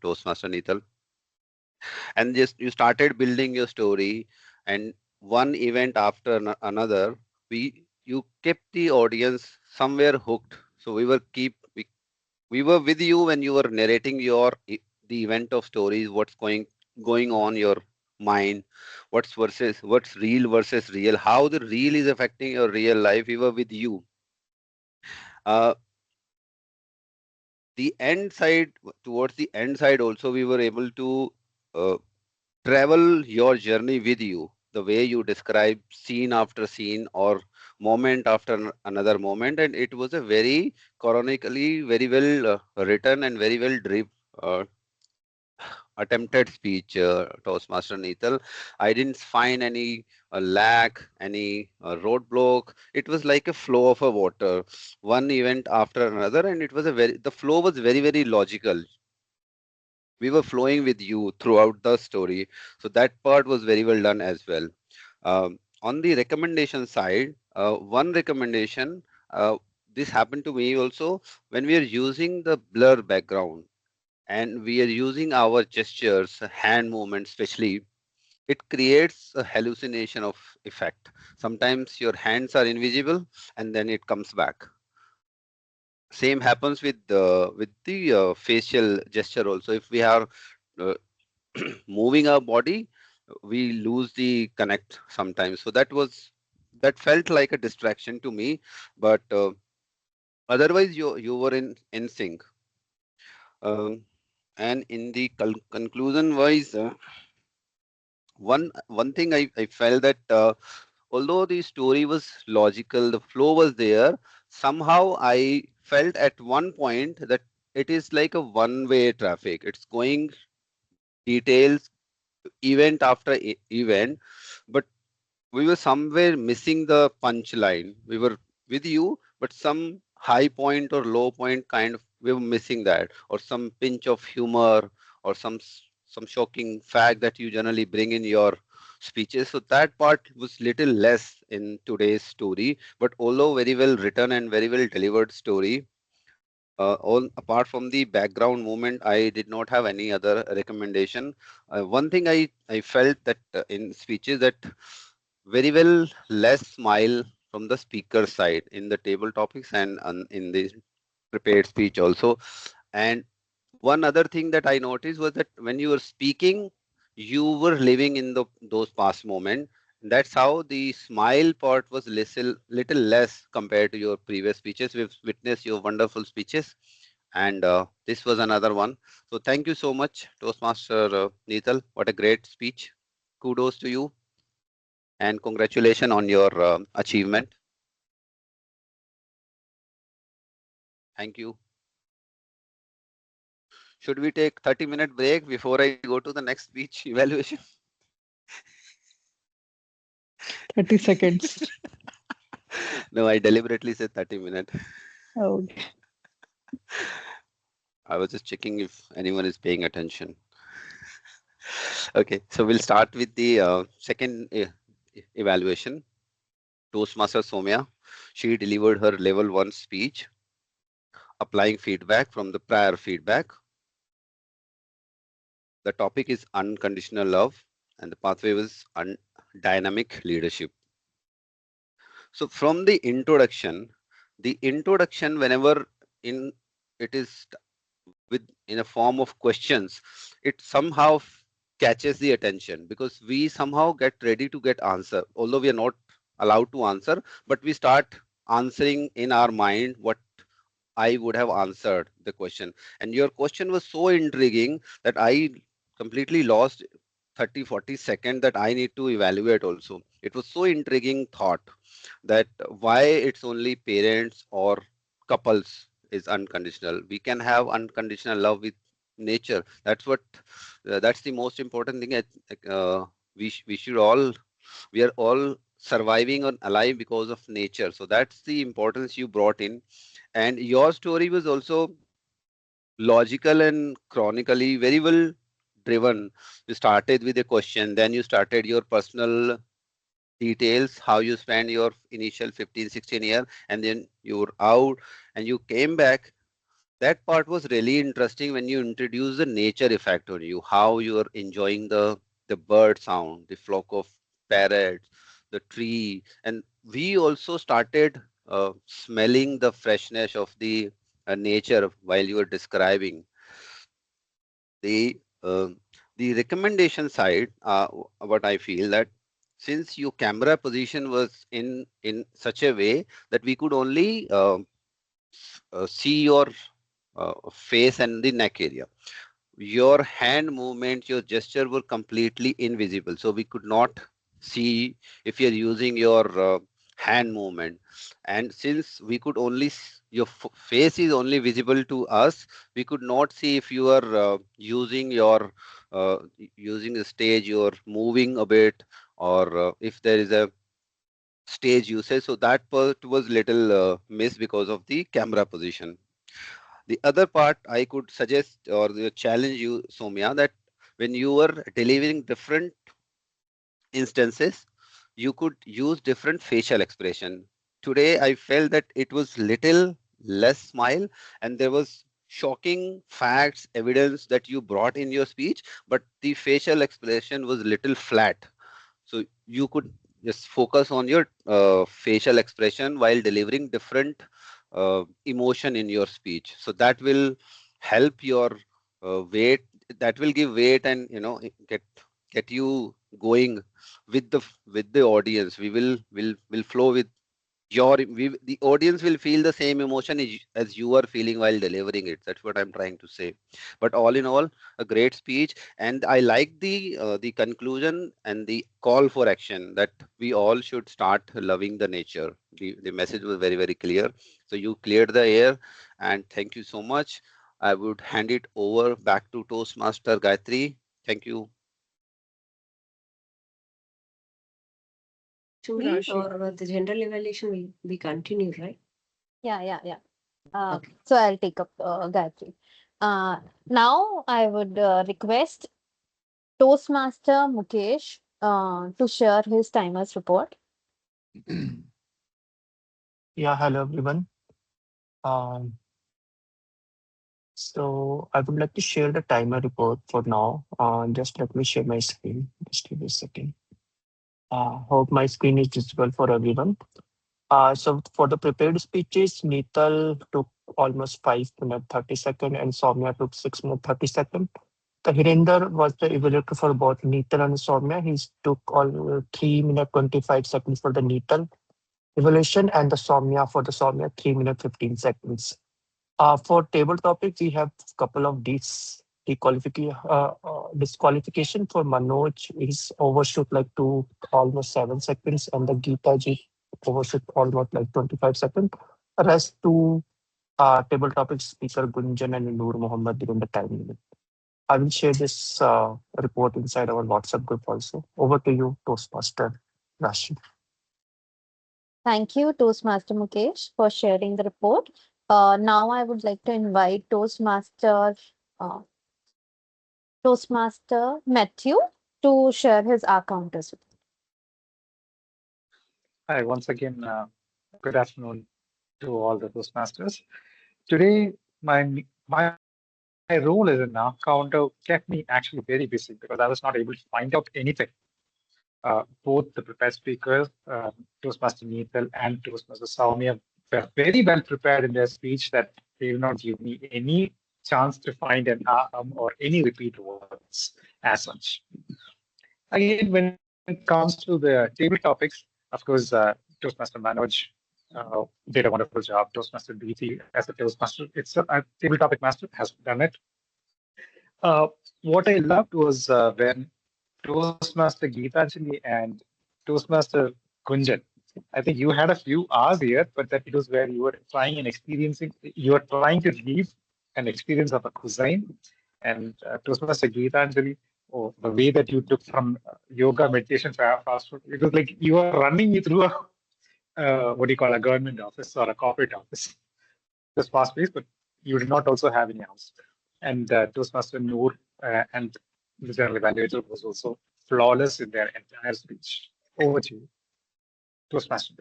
[SPEAKER 2] Toastmaster Neetal. And just you started building your story, and one event after another, you kept the audience somewhere hooked. So we were with you when you were narrating the event of stories, what's going on your mind, what's real versus real, how the real is affecting your real life. We were with you. Towards the end side also, we were able to travel your journey with you, the way you describe scene after scene or moment after another moment. And it was a very chronically very well written and very well attempted speech, Toastmaster Neetal. I didn't find any lack, any roadblock. It was like a flow of a water, one event after another, and the flow was very, very logical. We were flowing with you throughout the story. So that part was very well done as well. On the recommendation side, one recommendation, this happened to me also, when we are using the blur background and we are using our gestures, hand movements especially, it creates a hallucination of effect. Sometimes your hands are invisible and then it comes back. Same happens with the facial gesture also. If we are uh, moving our body, we lose the connect sometimes. So that felt like a distraction to me, but otherwise you were in sync. And in the conclusion wise, one thing I felt that although the story was logical, the flow was there, somehow I felt at one point that it is like a one-way traffic. It's going details event after event, but we were somewhere missing the punchline. We were with you, but some high point or low point kind of we were missing that, or some pinch of humor, or some shocking fact that you generally bring in your speeches. So that part was little less in today's story, but although very well written and very well delivered story, all apart from the background movement, I did not have any other recommendation. One thing I felt that in speeches that very well less smile from the speaker side in the table topics and in the prepared speech also. And one other thing that I noticed was that when you were speaking, you were living in those past moments. That's how the smile part was little less compared to your previous speeches. We've witnessed your wonderful speeches, and this was another one. So thank you so much, Toastmaster Neetal. What a great speech. Kudos to you, and congratulations on your achievement. Thank you. Should we take 30-minute break before I go to the next speech evaluation?
[SPEAKER 8] 30 seconds.
[SPEAKER 2] No, I deliberately said 30 minutes.
[SPEAKER 8] Okay.
[SPEAKER 2] I was just checking if anyone is paying attention. Okay, so we'll start with the second evaluation. Toastmaster Somya, she delivered her level 1 speech, applying feedback from the prior feedback. The topic is unconditional love, and the pathway was dynamic leadership. So from the introduction, whenever in it is in a form of questions, it somehow catches the attention, because we somehow get ready to get answer, although we are not allowed to answer, but we start answering in our mind what I would have answered the question. And your question was so intriguing that I completely lost 30-40 seconds that I need to evaluate also. It was so intriguing thought that why it's only parents or couples is unconditional. We can have unconditional love with nature. That's what that's the most important thing. We should all, we are all surviving and alive because of nature. So that's the importance you brought in. And your story was also logical and chronically very well driven. You started with a question, then you started your personal details, how you spent your initial 15, 16 years, and then you were out and you came back. That part was really interesting when you introduced the nature effect on you, how you are enjoying the bird sound, the flock of parrots, the tree. And we also started smelling the freshness of the nature while you were describing. The recommendation side, what I feel that since your camera position was in such a way that we could only see your face and the neck area, your hand movement, your gesture were completely invisible. So we could not see if you're using your hand movement. And since we could only, your face is only visible to us, we could not see if you are using the stage, you're moving a bit, or if there is a stage usage. So that part was little miss because of the camera position. The other part I could suggest or challenge you, Somya, that when you were delivering different instances, you could use different facial expression. Today, I felt that it was little less smile, and there was shocking facts, evidence that you brought in your speech, but the facial expression was little flat. So you could just focus on your facial expression while delivering different emotion in your speech. So that will help your weight. That will give weight and get you going with the audience. We will flow with the audience will feel the same emotion as you are feeling while delivering it. That's what I'm trying to say. But all in all, a great speech, and I like the conclusion and the call for action that we all should start loving the nature. The message was very, very clear. So you cleared the air, and thank you so much. I would hand it over back to Toastmaster Gayatri. Thank you.
[SPEAKER 5] To me, or the general evaluation we continue, right?
[SPEAKER 6] Yeah. So I'll take up Gayatri. Now I would request Toastmaster Mukesh to share his timers report.
[SPEAKER 1] Yeah, hello everyone. Um, so I would like to share the timer report for now. Just let me share my screen. Just give me a second. Hope my screen is visible for everyone. So for the prepared speeches, Neetal took almost 5 minutes 30 seconds and Soumya took 6 minutes 30 seconds. The Hirinder was the evaluator for both Neetal and Soumya. He took all 3 minutes 25 seconds for the Neetal evaluation and the Soumya for the Soumya 3 minutes 15 seconds. For table topics, we have a couple of disqualification for Manoj. He's overshoot like to almost 7 seconds, and the Geeta ji overshoot almost like 25 seconds. Rest two table topics speaker Gunjan and Noor Muhammad during the time limit. I will share this report inside our WhatsApp group also. Over to you, Toastmaster Rashi.
[SPEAKER 6] Thank you, Toastmaster Mukesh, for sharing the report. Now I would like to invite uh, Toastmaster Matthew to share his R counters.
[SPEAKER 4] Hi, once again, good afternoon to all the Toastmasters. Today, my role as an counter kept me actually very busy because I was not able to find out anything. Both the prepared speakers, Toastmaster Neetal and Toastmaster Soumya, were very well prepared in their speech that they will not give me any chance to find an or any repeat words as such. Again, when it comes to the table topics, of course, Toastmaster Manoj did a wonderful job. Toastmaster DT as a Toastmaster, it's a table topic master, has done it. What I loved was when Toastmaster Geetanjali and Toastmaster Kunjan. I think you had a few hours here, but that it was where you were trying and experiencing, you were trying to live an experience of a cuisine. And Toastmaster Geetanjali, oh, the way that you took from yoga, meditation, fast food, it was like you were running me through a, what do you call, a government office or a corporate office. It was fast paced, but you did not also have any house. And Toastmaster Noor and the general evaluator was also flawless in their entire speech. Over to you, Toastmaster.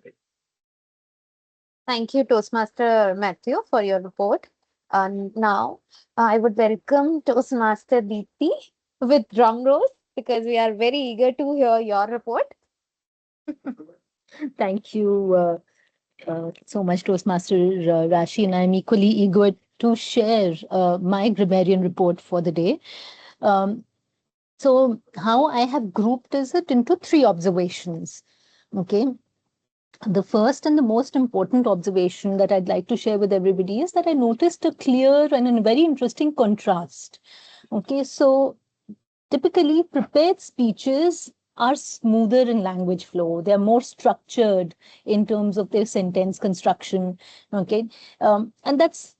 [SPEAKER 6] Thank you, Toastmaster Matthew, for your report. And now I would welcome Toastmaster Deepthi with drum rolls because we are very eager to hear your report.
[SPEAKER 9] Thank you so much, Toastmaster Rashi, and I'm equally eager to share my grammarian report for the day. So how I have grouped is it into 3 observations. Okay. The first and the most important observation that I'd like to share with everybody is that I noticed a clear and a very interesting contrast. Okay, so typically prepared speeches are smoother in language flow. They're more structured in terms of their sentence construction. Okay, and that's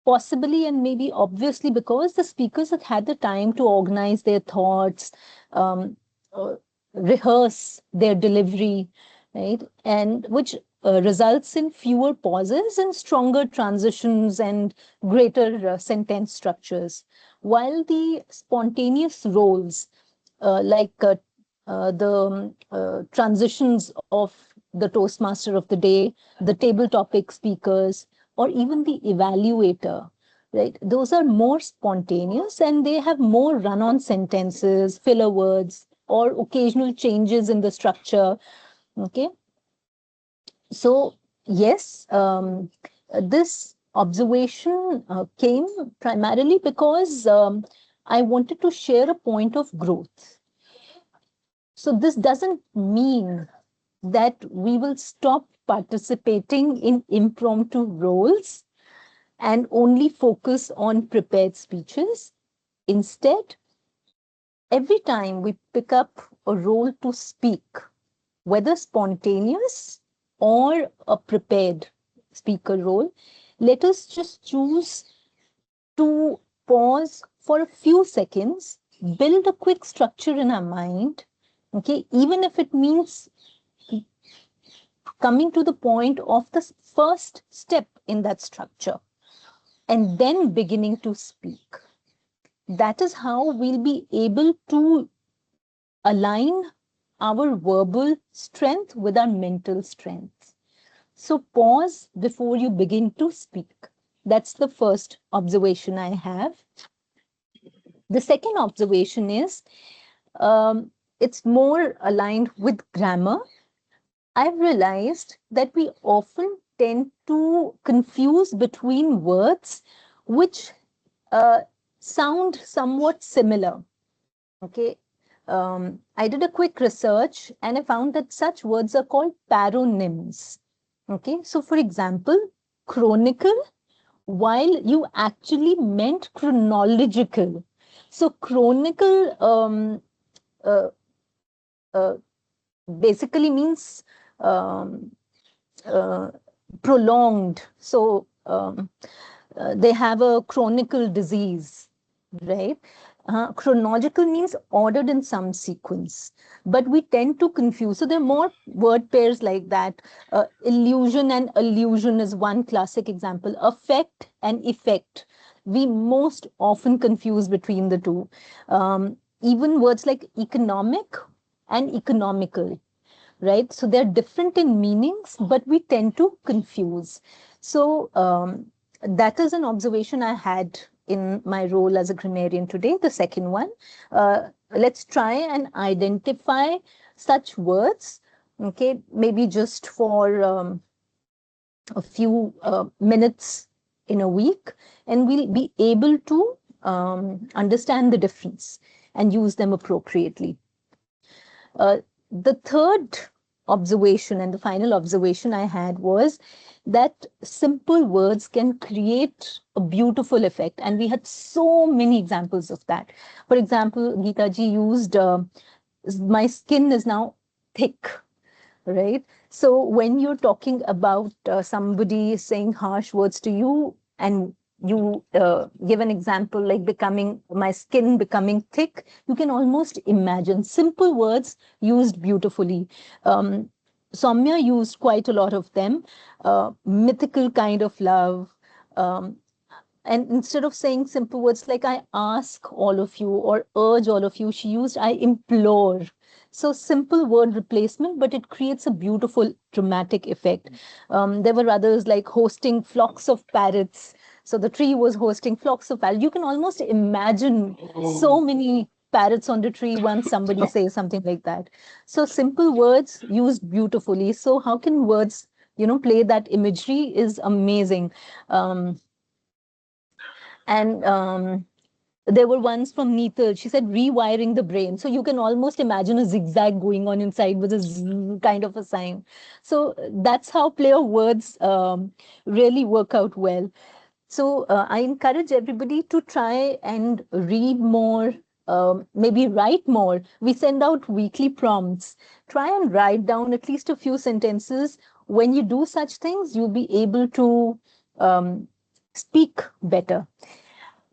[SPEAKER 9] possibly and maybe obviously because the speakers have had the time to organize their thoughts, rehearse their delivery, right? And which results in fewer pauses and stronger transitions and greater sentence structures. While the spontaneous roles, the transitions of the Toastmaster of the day, the table topic speakers, or even the evaluator, right? Those are more spontaneous and they have more run-on sentences, filler words, or occasional changes in the structure. Okay. So, yes, this observation came primarily because I wanted to share a point of growth. So, this doesn't mean that we will stop participating in impromptu roles and only focus on prepared speeches. Instead, every time we pick up a role to speak, whether spontaneous or a prepared speaker role, let us just choose to pause for a few seconds, build a quick structure in our mind, okay, even if it means coming to the point of the first step in that structure and then beginning to speak. That is how we'll be able to align our verbal strength with our mental strength. So pause before you begin to speak. That's the first observation I have. The second observation is it's more aligned with grammar. I've realized that we often tend to confuse between words which sound somewhat similar. Okay. I did a quick research and I found that such words are called paronyms. Okay. So, for example, chronicle, while you actually meant chronological. So, chronicle uh, uh, basically means um, uh, prolonged. So they have a chronicle disease, right? Chronological means ordered in some sequence, but we tend to confuse. So there are more word pairs like that. Illusion and allusion is one classic example. Affect and effect. We most often confuse between the two. Even words like economic and economical, right? So they're different in meanings, but we tend to confuse. So that is an observation I had in my role as a grammarian today. The second one, let's try and identify such words, okay, maybe just for a few minutes in a week, and we'll be able to understand the difference and use them appropriately. The third observation and the final observation I had was that simple words can create a beautiful effect. And we had so many examples of that. For example, Geeta ji used, my skin is now thick, right? So when you're talking about somebody saying harsh words to you and you give an example like my skin becoming thick, you can almost imagine simple words used beautifully. Soumya used quite a lot of them, mythical kind of love. And instead of saying simple words like I ask all of you or urge all of you, she used I implore. So simple word replacement, but it creates a beautiful dramatic effect. There were others like hosting flocks of parrots. So the tree was hosting flocks of parrots. You can almost imagine so many parrots on the tree once somebody says something like that. So simple words used beautifully. So how can words, play that imagery is amazing. And there were ones from Neetal. She said rewiring the brain. So you can almost imagine a zigzag going on inside with a zzz kind of a sign. So that's how play of words really work out well. So I encourage everybody to try and read more, maybe write more. We send out weekly prompts. Try and write down at least a few sentences. When you do such things, you'll be able to speak better.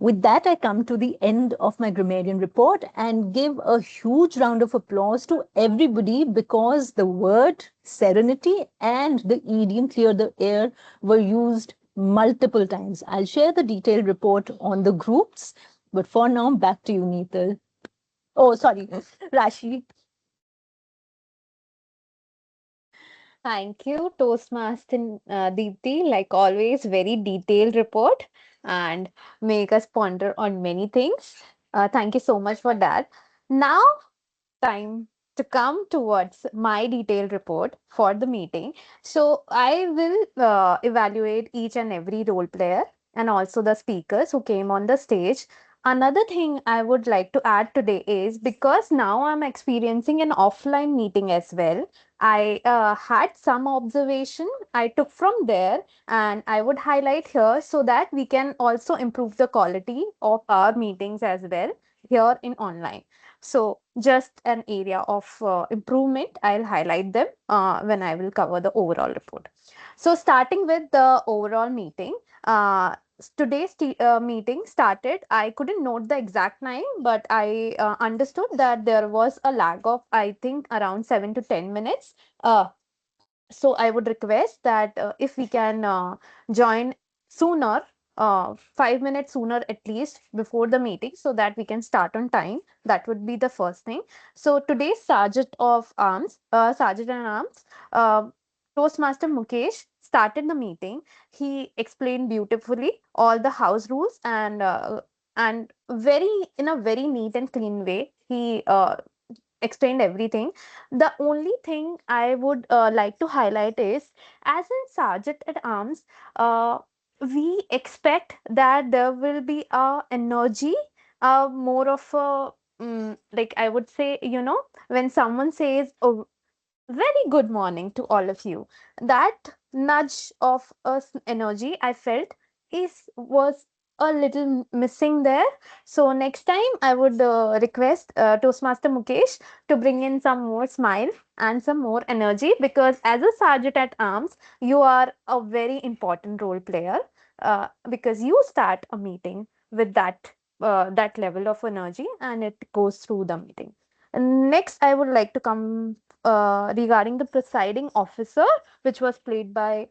[SPEAKER 9] With that, I come to the end of my grammarian report and give a huge round of applause to everybody because the word serenity and the idiom clear the air were used multiple times. I'll share the detailed report on the groups, but for now, back to you, Neetal. Oh, sorry, Rashi.
[SPEAKER 6] Thank you, Toastmaster Deepti. Like always, very detailed report and make us ponder on many things. Thank you so much for that. Now, time to come towards my detailed report for the meeting. So I will evaluate each and every role player and also the speakers who came on the stage. Another thing I would like to add today is because now I'm experiencing an offline meeting as well. I had some observation I took from there and I would highlight here so that we can also improve the quality of our meetings as well here in online. So just an area of improvement, I'll highlight them when I will cover the overall report. So starting with the overall meeting, today's meeting started. I couldn't note the exact time, but I understood that there was a lag of, I think, around 7 to 10 minutes. So I would request that if we can join sooner, 5 minutes sooner at least before the meeting, so that we can start on time. That would be the first thing. So today's Sergeant and Arms, uh, Toastmaster Mukesh started the meeting. He explained beautifully all the house rules, and very in a very neat and clean way. He explained everything. The only thing I would like to highlight is, as in Sergeant at Arms, we expect that there will be a energy, more of a like I would say, when someone says, "Oh, very good morning to all of you," that nudge of energy I felt is was a little missing there. So next time I would request Toastmaster Mukesh to bring in some more smile and some more energy, because as a sergeant at arms you are a very important role player, because you start a meeting with that level of energy and it goes through the meeting. And next I would like to come regarding the presiding officer, which was played by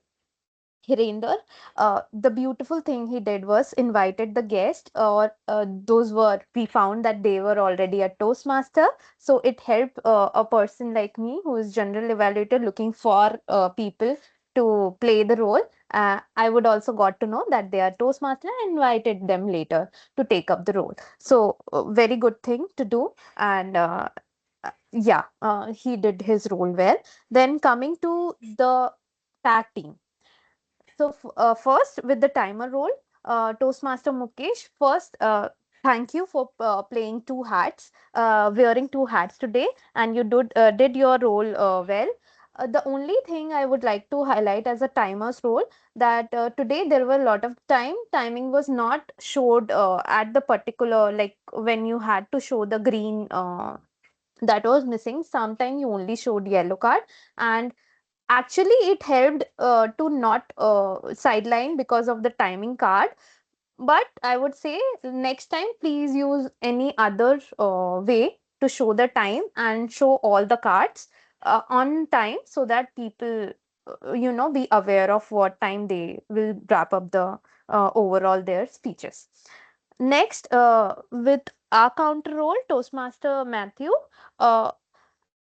[SPEAKER 6] Hirinder. The beautiful thing he did was invited the guest, or we found that they were already a Toastmaster. So it helped a person like me, who is general evaluator looking for people to play the role. I would also got to know that they are Toastmaster and invited them later to take up the role. So very good thing to do. And yeah, he did his role well. Then coming to the tag team. So first with the timer role, Toastmaster Mukesh, first thank you for playing two hats, wearing two hats today, and you did your role well. The only thing I would like to highlight as a timer's role, that today there were a lot of timing was not showed at the particular, like when you had to show the green, that was missing. Sometime you only showed yellow card, and actually it helped to not sideline because of the timing card. But I would say next time please use any other way to show the time and show all the cards on time, so that people be aware of what time they will wrap up the overall their speeches. Next, with our counter role, Toastmaster Matthew, uh,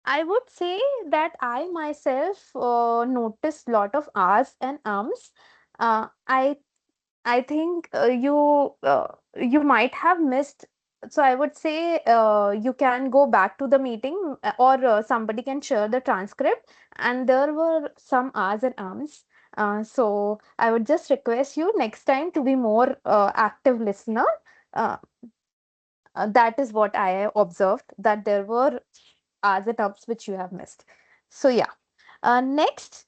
[SPEAKER 6] I would say that I myself noticed lot of R's and ums. Uh, I I think you might have missed. So I would say you can go back to the meeting, or somebody can share the transcript, and there were some R's and ums. So I would just request you next time to be more active listener. Uh, that is what I observed, that there were R's and ums which you have missed. So yeah. Next,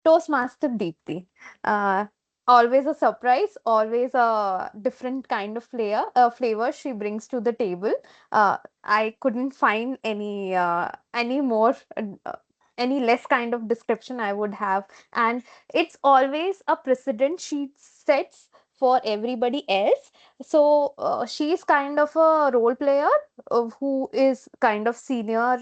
[SPEAKER 6] Toastmaster Deepthi. Uh, Always a surprise, always a different kind of flavor she brings to the table. I couldn't find any more, any less kind of description I would have. And it's always a precedent she sets for everybody else. So she's kind of a role player who is kind of senior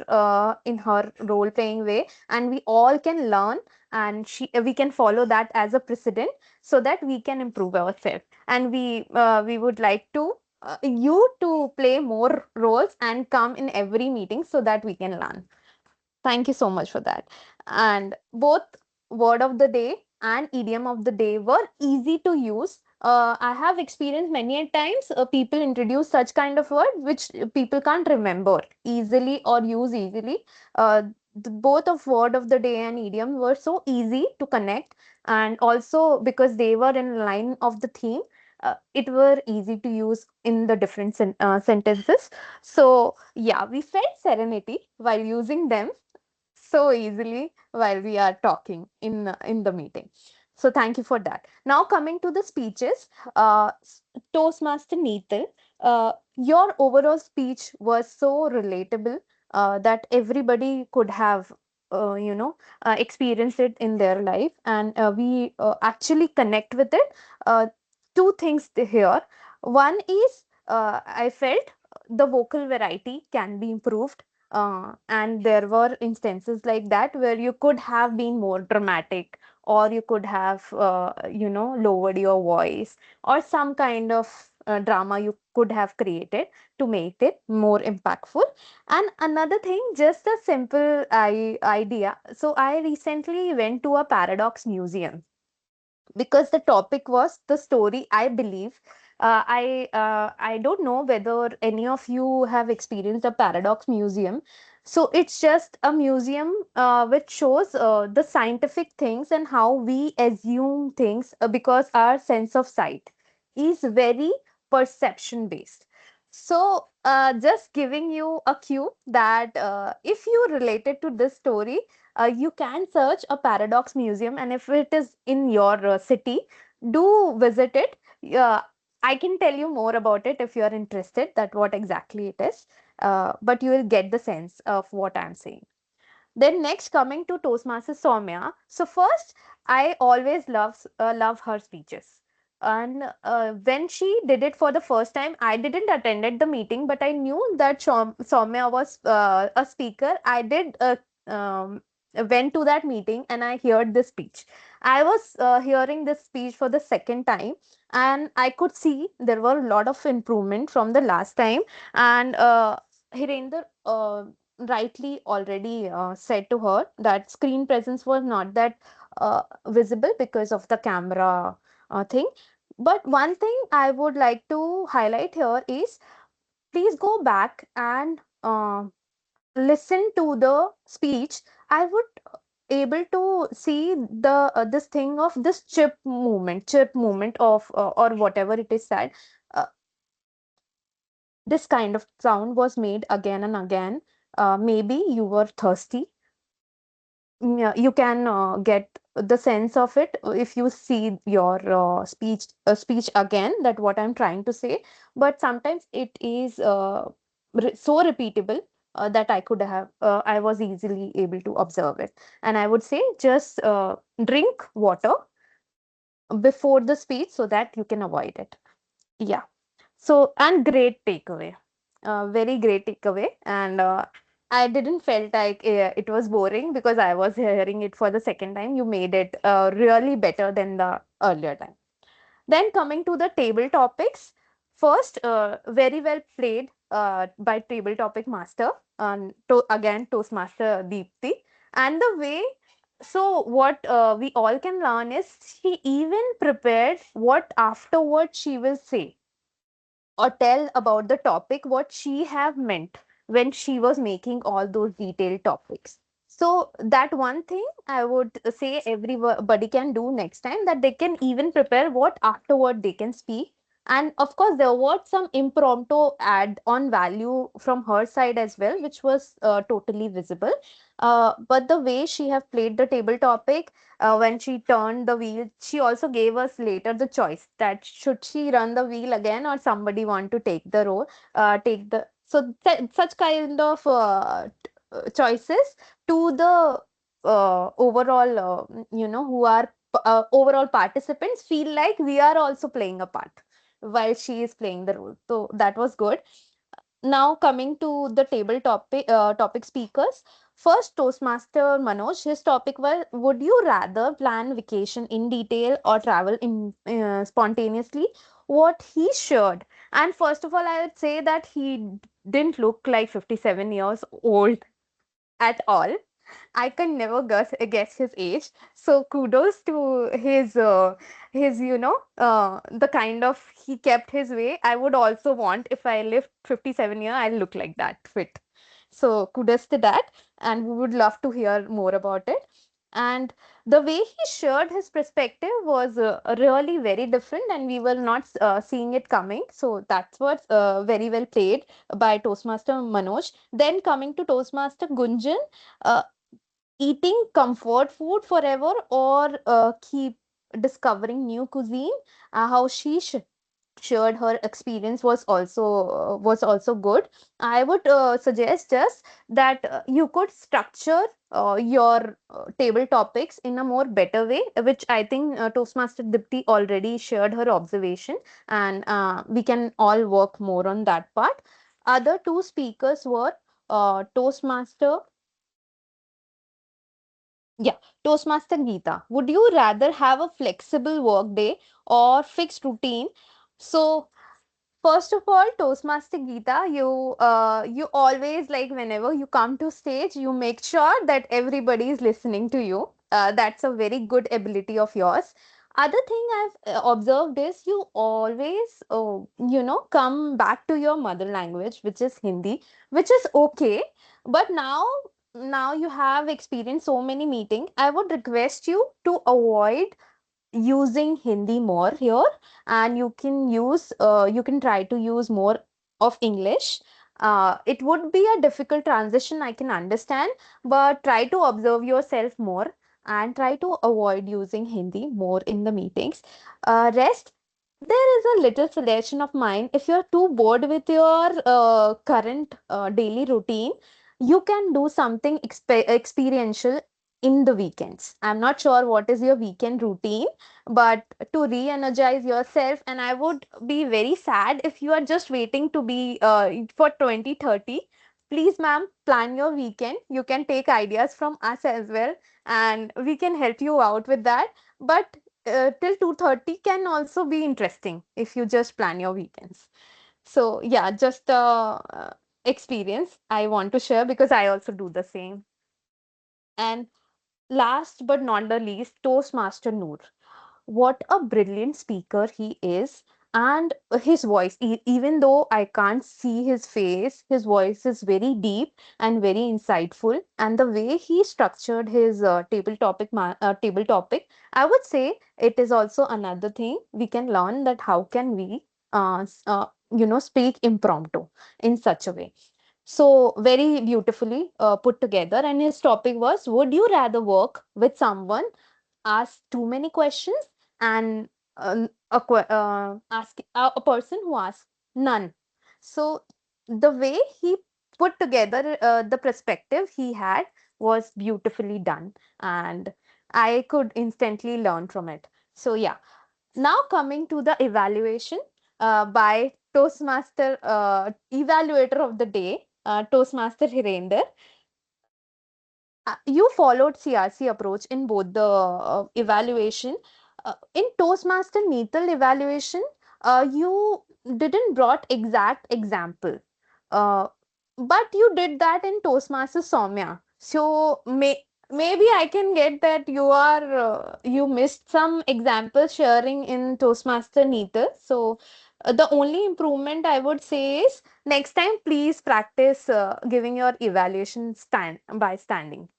[SPEAKER 6] in her role playing way, and we all can learn, and we can follow that as a precedent, so that we can improve ourselves. And we would like to you to play more roles and come in every meeting, so that we can learn. Thank you so much for that. And both word of the day and idiom of the day were easy to use. I have experienced many a times people introduce such kind of word which people can't remember easily or use easily. Both of word of the day and idiom were so easy to connect, and also because they were in line of the theme, it were easy to use in the different sentences. So yeah, we felt serenity while using them so easily while we are talking in the meeting. So thank you for that. Now coming to the speeches, Toastmaster Neetal, your overall speech was so relatable that everybody could have experienced it in their life, and we actually connect with it. Two things here. One is I felt the vocal variety can be improved. And there were instances like that where you could have been more dramatic, or you could have, lowered your voice, or some kind of drama you could have created to make it more impactful. And another thing, just a simple idea. So I recently went to a paradox museum because the topic was the story, I believe. I don't know whether any of you have experienced a paradox museum. So it's just a museum which shows the scientific things and how we assume things, because our sense of sight is very perception based. So just giving you a cue that if you related to this story, you can search a paradox museum, and if it is in your city, do visit it. Yeah, I can tell you more about it if you are interested, that what exactly it is. But you will get the sense of what I'm saying. Then next, coming to Toastmaster Soumya. So first, I always love her speeches. And when she did it for the first time, I didn't attended the meeting, but I knew that Soumya was a speaker. I did went to that meeting and I heard this speech. I was hearing this speech for the second time, and I could see there were a lot of improvement from the last time. And Hirender rightly already said to her that screen presence was not that visible because of the camera thing. But one thing I would like to highlight here is, please go back and listen to the speech. I would able to see the this thing of this chirp movement of or whatever it is said. Uh, this kind of sound was made again and again. Maybe you were thirsty. Yeah, you can get the sense of it if you see your speech again, that what I'm trying to say. But sometimes it is so repeatable that I was easily able to observe it. And I would say, just drink water before the speech so that you can avoid it. Yeah. So, and great takeaway, very great takeaway. And I didn't felt like it was boring because I was hearing it for the second time. You made it really better than the earlier time. Then coming to the table topics, first, very well played by table topic master, and again Toastmaster Deepti. And the way, so what we all can learn is, she even prepared what afterward she will say or tell about the topic, what she have meant when she was making all those detailed topics. So that one thing I would say everybody can do next time, that they can even prepare what afterward they can speak. And of course, there was some impromptu add on value from her side as well, which was totally visible. But the way she have played the table topic, when she turned the wheel, she also gave us later the choice that should she run the wheel again, or somebody want to take the role, take the, so such kind of choices to the overall, who are overall participants, feel like we are also playing a part while she is playing the role. So that was good. Now coming to the table topic speakers. First, Toastmaster Manoj, his topic was, would you rather plan vacation in detail or travel spontaneously? What he shared. And first of all, I would say that he didn't look like 57 years old at all. I can never guess his age. So kudos to his the kind of, he kept his way. I would also want, if I live 57 year, I'll look like that fit. So kudos to that, and we would love to hear more about it. And the way he shared his perspective was really very different, and we were not seeing it coming. So that's what's very well played by Toastmaster Manoj. Then coming to Toastmaster Gunjan, uh, eating comfort food forever, or keep discovering new cuisine. How she shared her experience was also good. I would suggest just that you could structure your table topics in a more better way, which I think Toastmaster Dipti already shared her observation, and we can all work more on that part. Other two speakers were Toastmaster. Yeah, Toastmaster Geeta. Would you rather have a flexible work day or fixed routine? So, first of all, Toastmaster Geeta, you always, like, whenever you come to stage, you make sure that everybody is listening to you. That's a very good ability of yours. Other thing I've observed is you always, come back to your mother language, which is Hindi, which is okay. But now you have experienced so many meeting. I would request you to avoid using Hindi more here, and you can try to use more of English. It would be a difficult transition, I can understand, but try to observe yourself more and try to avoid using Hindi more in the meetings. Rest, there is a little suggestion of mine. If you're too bored with your current daily routine, you can do something experiential in the weekends. I'm not sure what is your weekend routine, but to re-energize yourself, and I would be very sad if you are just waiting to be for 2030. Please, ma'am, plan your weekend. You can take ideas from us as well, and we can help you out with that. But till 2:30 can also be interesting if you just plan your weekends. So yeah, just experience I want to share because I also do the same. And last but not the least, Toastmaster Noor. What a brilliant speaker he is. And his voice, even though I can't see his face, his voice is very deep and very insightful. And the way he structured his table topic, I would say it is also another thing we can learn, that how can we speak impromptu in such a way. So very beautifully put together. And his topic was, would you rather work with someone ask too many questions, and ask a person who asks none? So the way he put together the perspective he had was beautifully done, and I could instantly learn from it. So yeah, now coming to the evaluation by Toastmaster evaluator of the day, Toastmaster Hirender. You followed CRC approach in both the evaluation. In Toastmaster Neetal evaluation, you didn't brought exact example, uh, but you did that in Toastmaster Soumya. So maybe I can get that you missed some example sharing in Toastmaster Neetal. So the only improvement I would say is next time please practice giving your evaluation stand by standing,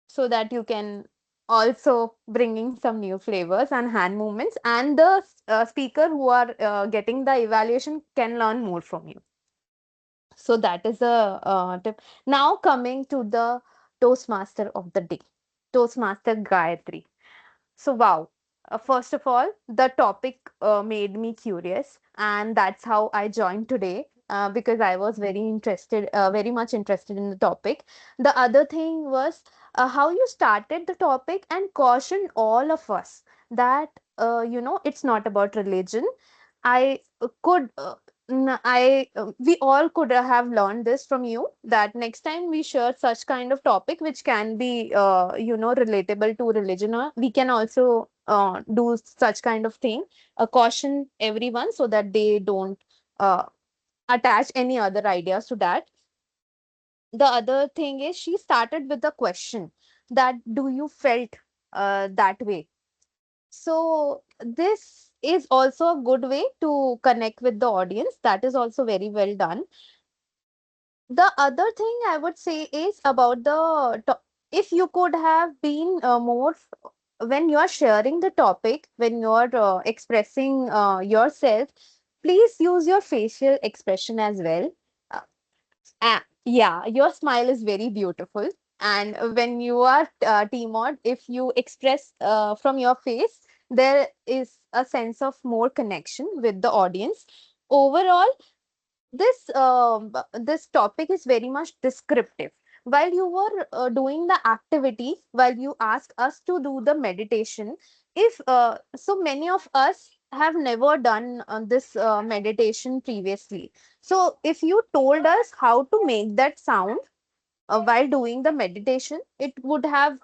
[SPEAKER 6] so that you can also bringing some new flavors and hand movements, and the speaker who are getting the evaluation can learn more from you. So that is a tip. Now coming to the Toastmaster of the day, Toastmaster Gayatri. So, wow. First of all, the topic made me curious, and that's how I joined today because I was very much interested in the topic. The other thing was how you started the topic and cautioned all of us that, it's not about religion. I could we all could have learned this from you, that next time we share such kind of topic which can be relatable to religion, or we can also do such kind of thing, caution everyone so that they don't uh, attach any other ideas to that. The other thing is she started with the question that, do you felt that way? So this is also a good way to connect with the audience. That is also very well done. The other thing I would say is about if you could have been more when you are sharing the topic, when you are expressing yourself, please use your facial expression as well. Uh, yeah, your smile is very beautiful. And when you are Tmod, if you express from your face, there is a sense of more connection with the audience. Overall, this topic is very much descriptive. While you were doing the activity, while you asked us to do the meditation, if so many of us have never done this meditation previously. So if you told us how to make that sound, while doing the meditation, it would have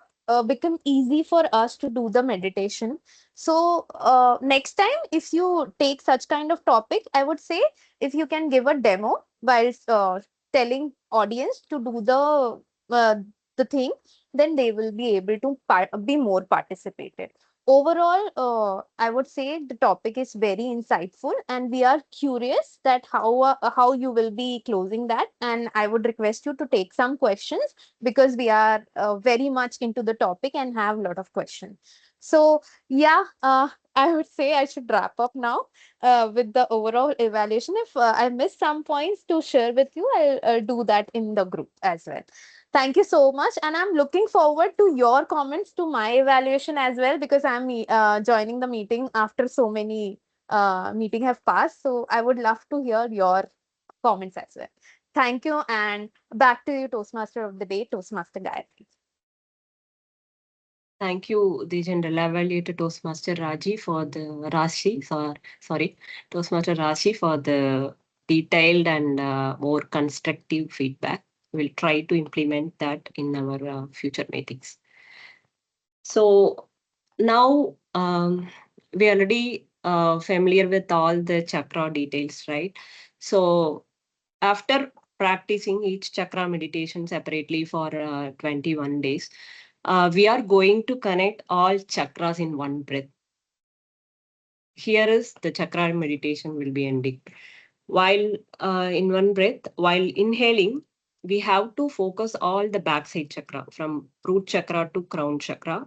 [SPEAKER 6] become easy for us to do the meditation. So next time, if you take such kind of topic, I would say if you can give a demo while telling audience to do the thing, then they will be able to be more participated. Overall, I would say the topic is very insightful, and we are curious that how you will be closing that. And I would request you to take some questions because we are very much into the topic and have a lot of questions. So yeah, I would say I should wrap up now with the overall evaluation. If I missed some points to share with you, I'll do that in the group as well. Thank you so much. And I'm looking forward to your comments to my evaluation as well, because I'm joining the meeting after so many meeting have passed. So I would love to hear your comments as well. Thank you. And back to you, Toastmaster of the Day, Toastmaster Gayatri.
[SPEAKER 5] Thank you, the General Evaluator Toastmaster Raji for the Toastmaster Raji for the detailed and more constructive feedback. We'll try to implement that in our future meetings. So now we already familiar with all the chakra details, right? So after practicing each chakra meditation separately for 21 days, we are going to connect all chakras in one breath. Here is the chakra meditation will be ending. While in one breath, while inhaling, we have to focus all the backside chakra from root chakra to crown chakra.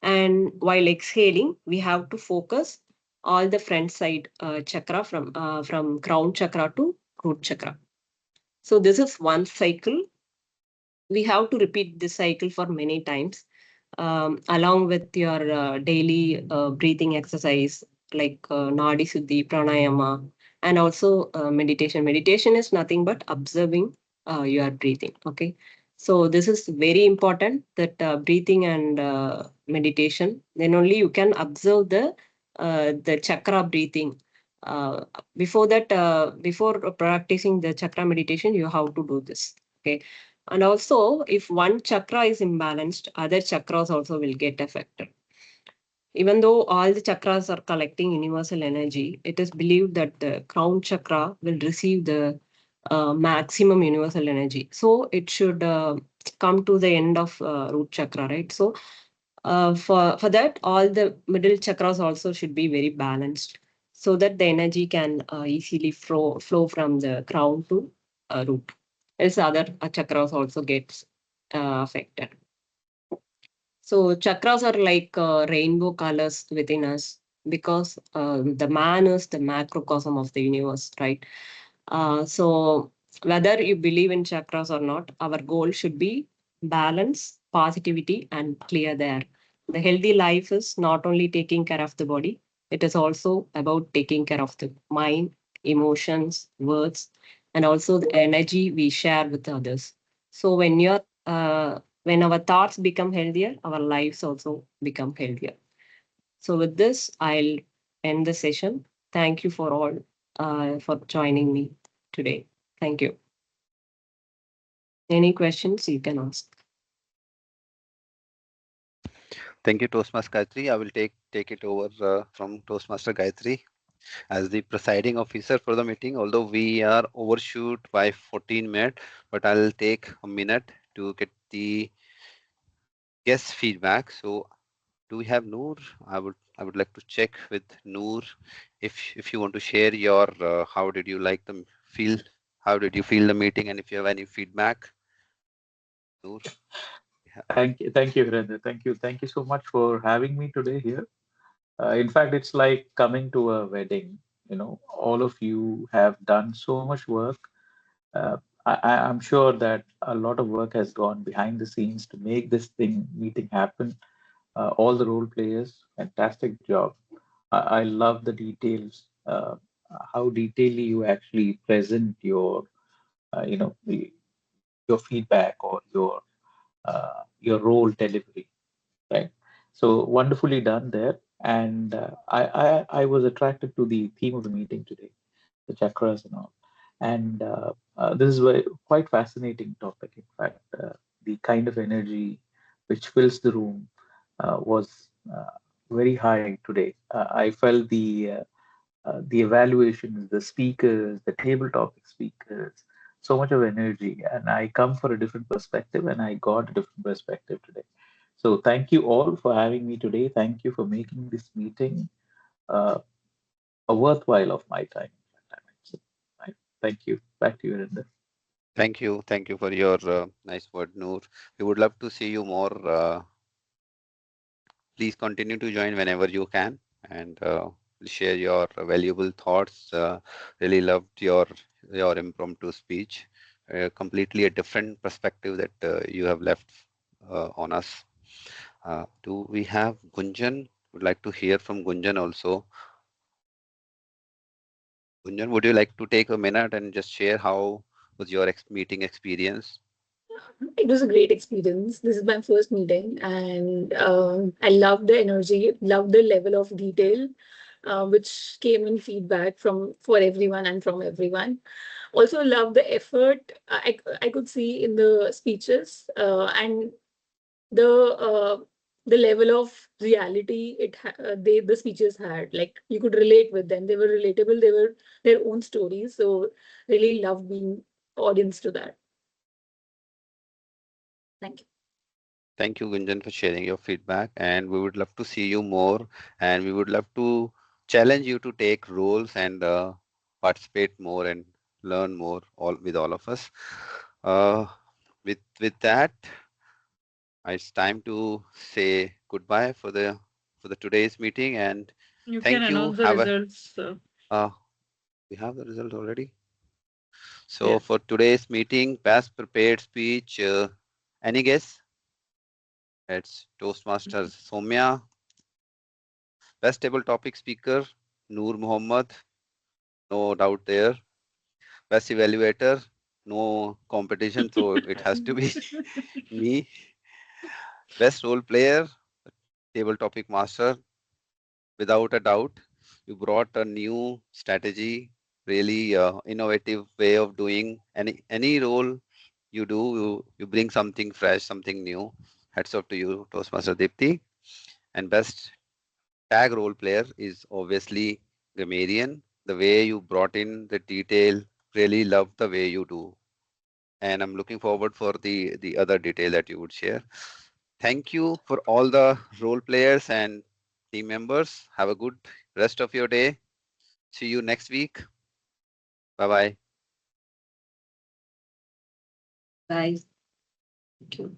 [SPEAKER 5] And while exhaling, we have to focus all the front side chakra from crown chakra to root chakra. So this is one cycle. We have to repeat this cycle for many times, along with your daily breathing exercise like Nadi Suddhi, Pranayama, and also meditation. Meditation is nothing but observing your breathing. Okay. So this is very important, that breathing and meditation. Then only you can observe the chakra breathing. Before that, before practicing the chakra meditation, you have to do this. Okay. And also, if one chakra is imbalanced, other chakras also will get affected. Even though all the chakras are collecting universal energy, it is believed that the crown chakra will receive the maximum universal energy. So it should come to the end of root chakra, right? So for that, all the middle chakras also should be very balanced, so that the energy can easily flow from the crown to root. Else other chakras also gets affected. So chakras are like rainbow colors within us, because the man is the macrocosm of the universe, right? So whether you believe in chakras or not, our goal should be balance, positivity, and clear the air. The healthy life is not only taking care of the body, it is also about taking care of the mind, emotions, words, and also the energy we share with others. So when our thoughts become healthier, our lives also become healthier. So with this, I'll end the session. Thank you for all for joining me today. Thank you. Any questions you can ask?
[SPEAKER 2] Thank you, Toastmaster Gayatri. I will take it over from Toastmaster Gayatri as the presiding officer for the meeting. Although we are overshoot by 14 minutes, but I'll take a minute to get the guest feedback. So do we have Noor? I would like to check with Noor if you want to share your how did you like the feel? How did you feel the meeting, and if you have any feedback? Noor?
[SPEAKER 12] Thank you, Virendra. Thank you so much for having me today here. In fact, it's like coming to a wedding. You know, all of you have done so much work. Uh, I'm sure that a lot of work has gone behind the scenes to make this meeting happen. All the role players, fantastic job. I love the details, how detailedly you actually present your, your feedback or your role delivery, right? So wonderfully done there. And I was attracted to the theme of the meeting today, the chakras and all. And this is a quite fascinating topic. In fact, the kind of energy which fills the room was very high today. I felt the evaluations, the speakers, the table topic speakers, so much of energy. And I come for a different perspective, and I got a different perspective today. So thank you all for having me today. Thank you for making this meeting a worthwhile of my time. Thank you. Back to you, Arinder.
[SPEAKER 2] Thank you. Thank you for your nice word, Noor. We would love to see you more. Please continue to join whenever you can and share your valuable thoughts. Really loved your impromptu speech. Completely a different perspective that you have left on us. Do we have Gunjan? Would like to hear from Gunjan also. Gunjan, would you like to take a minute and just share how was your meeting experience?
[SPEAKER 3] It was a great experience. This is my first meeting, and I love the energy, love the level of detail, which came in feedback for everyone and from everyone. Also, love the effort I could see in the speeches and the the level of reality the speeches had. Like you could relate with them. They were relatable. They were their own stories. So really love being audience to that. Thank you.
[SPEAKER 2] Thank you, Gunjan, for sharing your feedback. And we would love to see you more. And we would love to challenge you to take roles and participate more and learn more with all of us. With that, it's time to say goodbye for the today's meeting. And
[SPEAKER 8] You
[SPEAKER 2] thank
[SPEAKER 8] can
[SPEAKER 2] you.
[SPEAKER 8] announce the results.
[SPEAKER 2] We have the result already. So
[SPEAKER 8] Yes.
[SPEAKER 2] for today's meeting, best prepared speech, any guess? It's Toastmasters Soumya. Best table topic speaker, Noor Muhammad. No doubt there. Best evaluator, no competition, so it has to be me. Best role player, table topic master. Without a doubt, you brought a new strategy, really innovative way of doing any role you do. You bring something fresh, something new. Hats off to you, Toastmaster Deepti. And best tag role player is obviously Grammarian. The way you brought in the detail, really love the way you do. And I'm looking forward for the other detail that you would share. Thank you for all the role players and team members. Have a good rest of your day. See you next week. Bye-bye.
[SPEAKER 5] Bye. Thank you.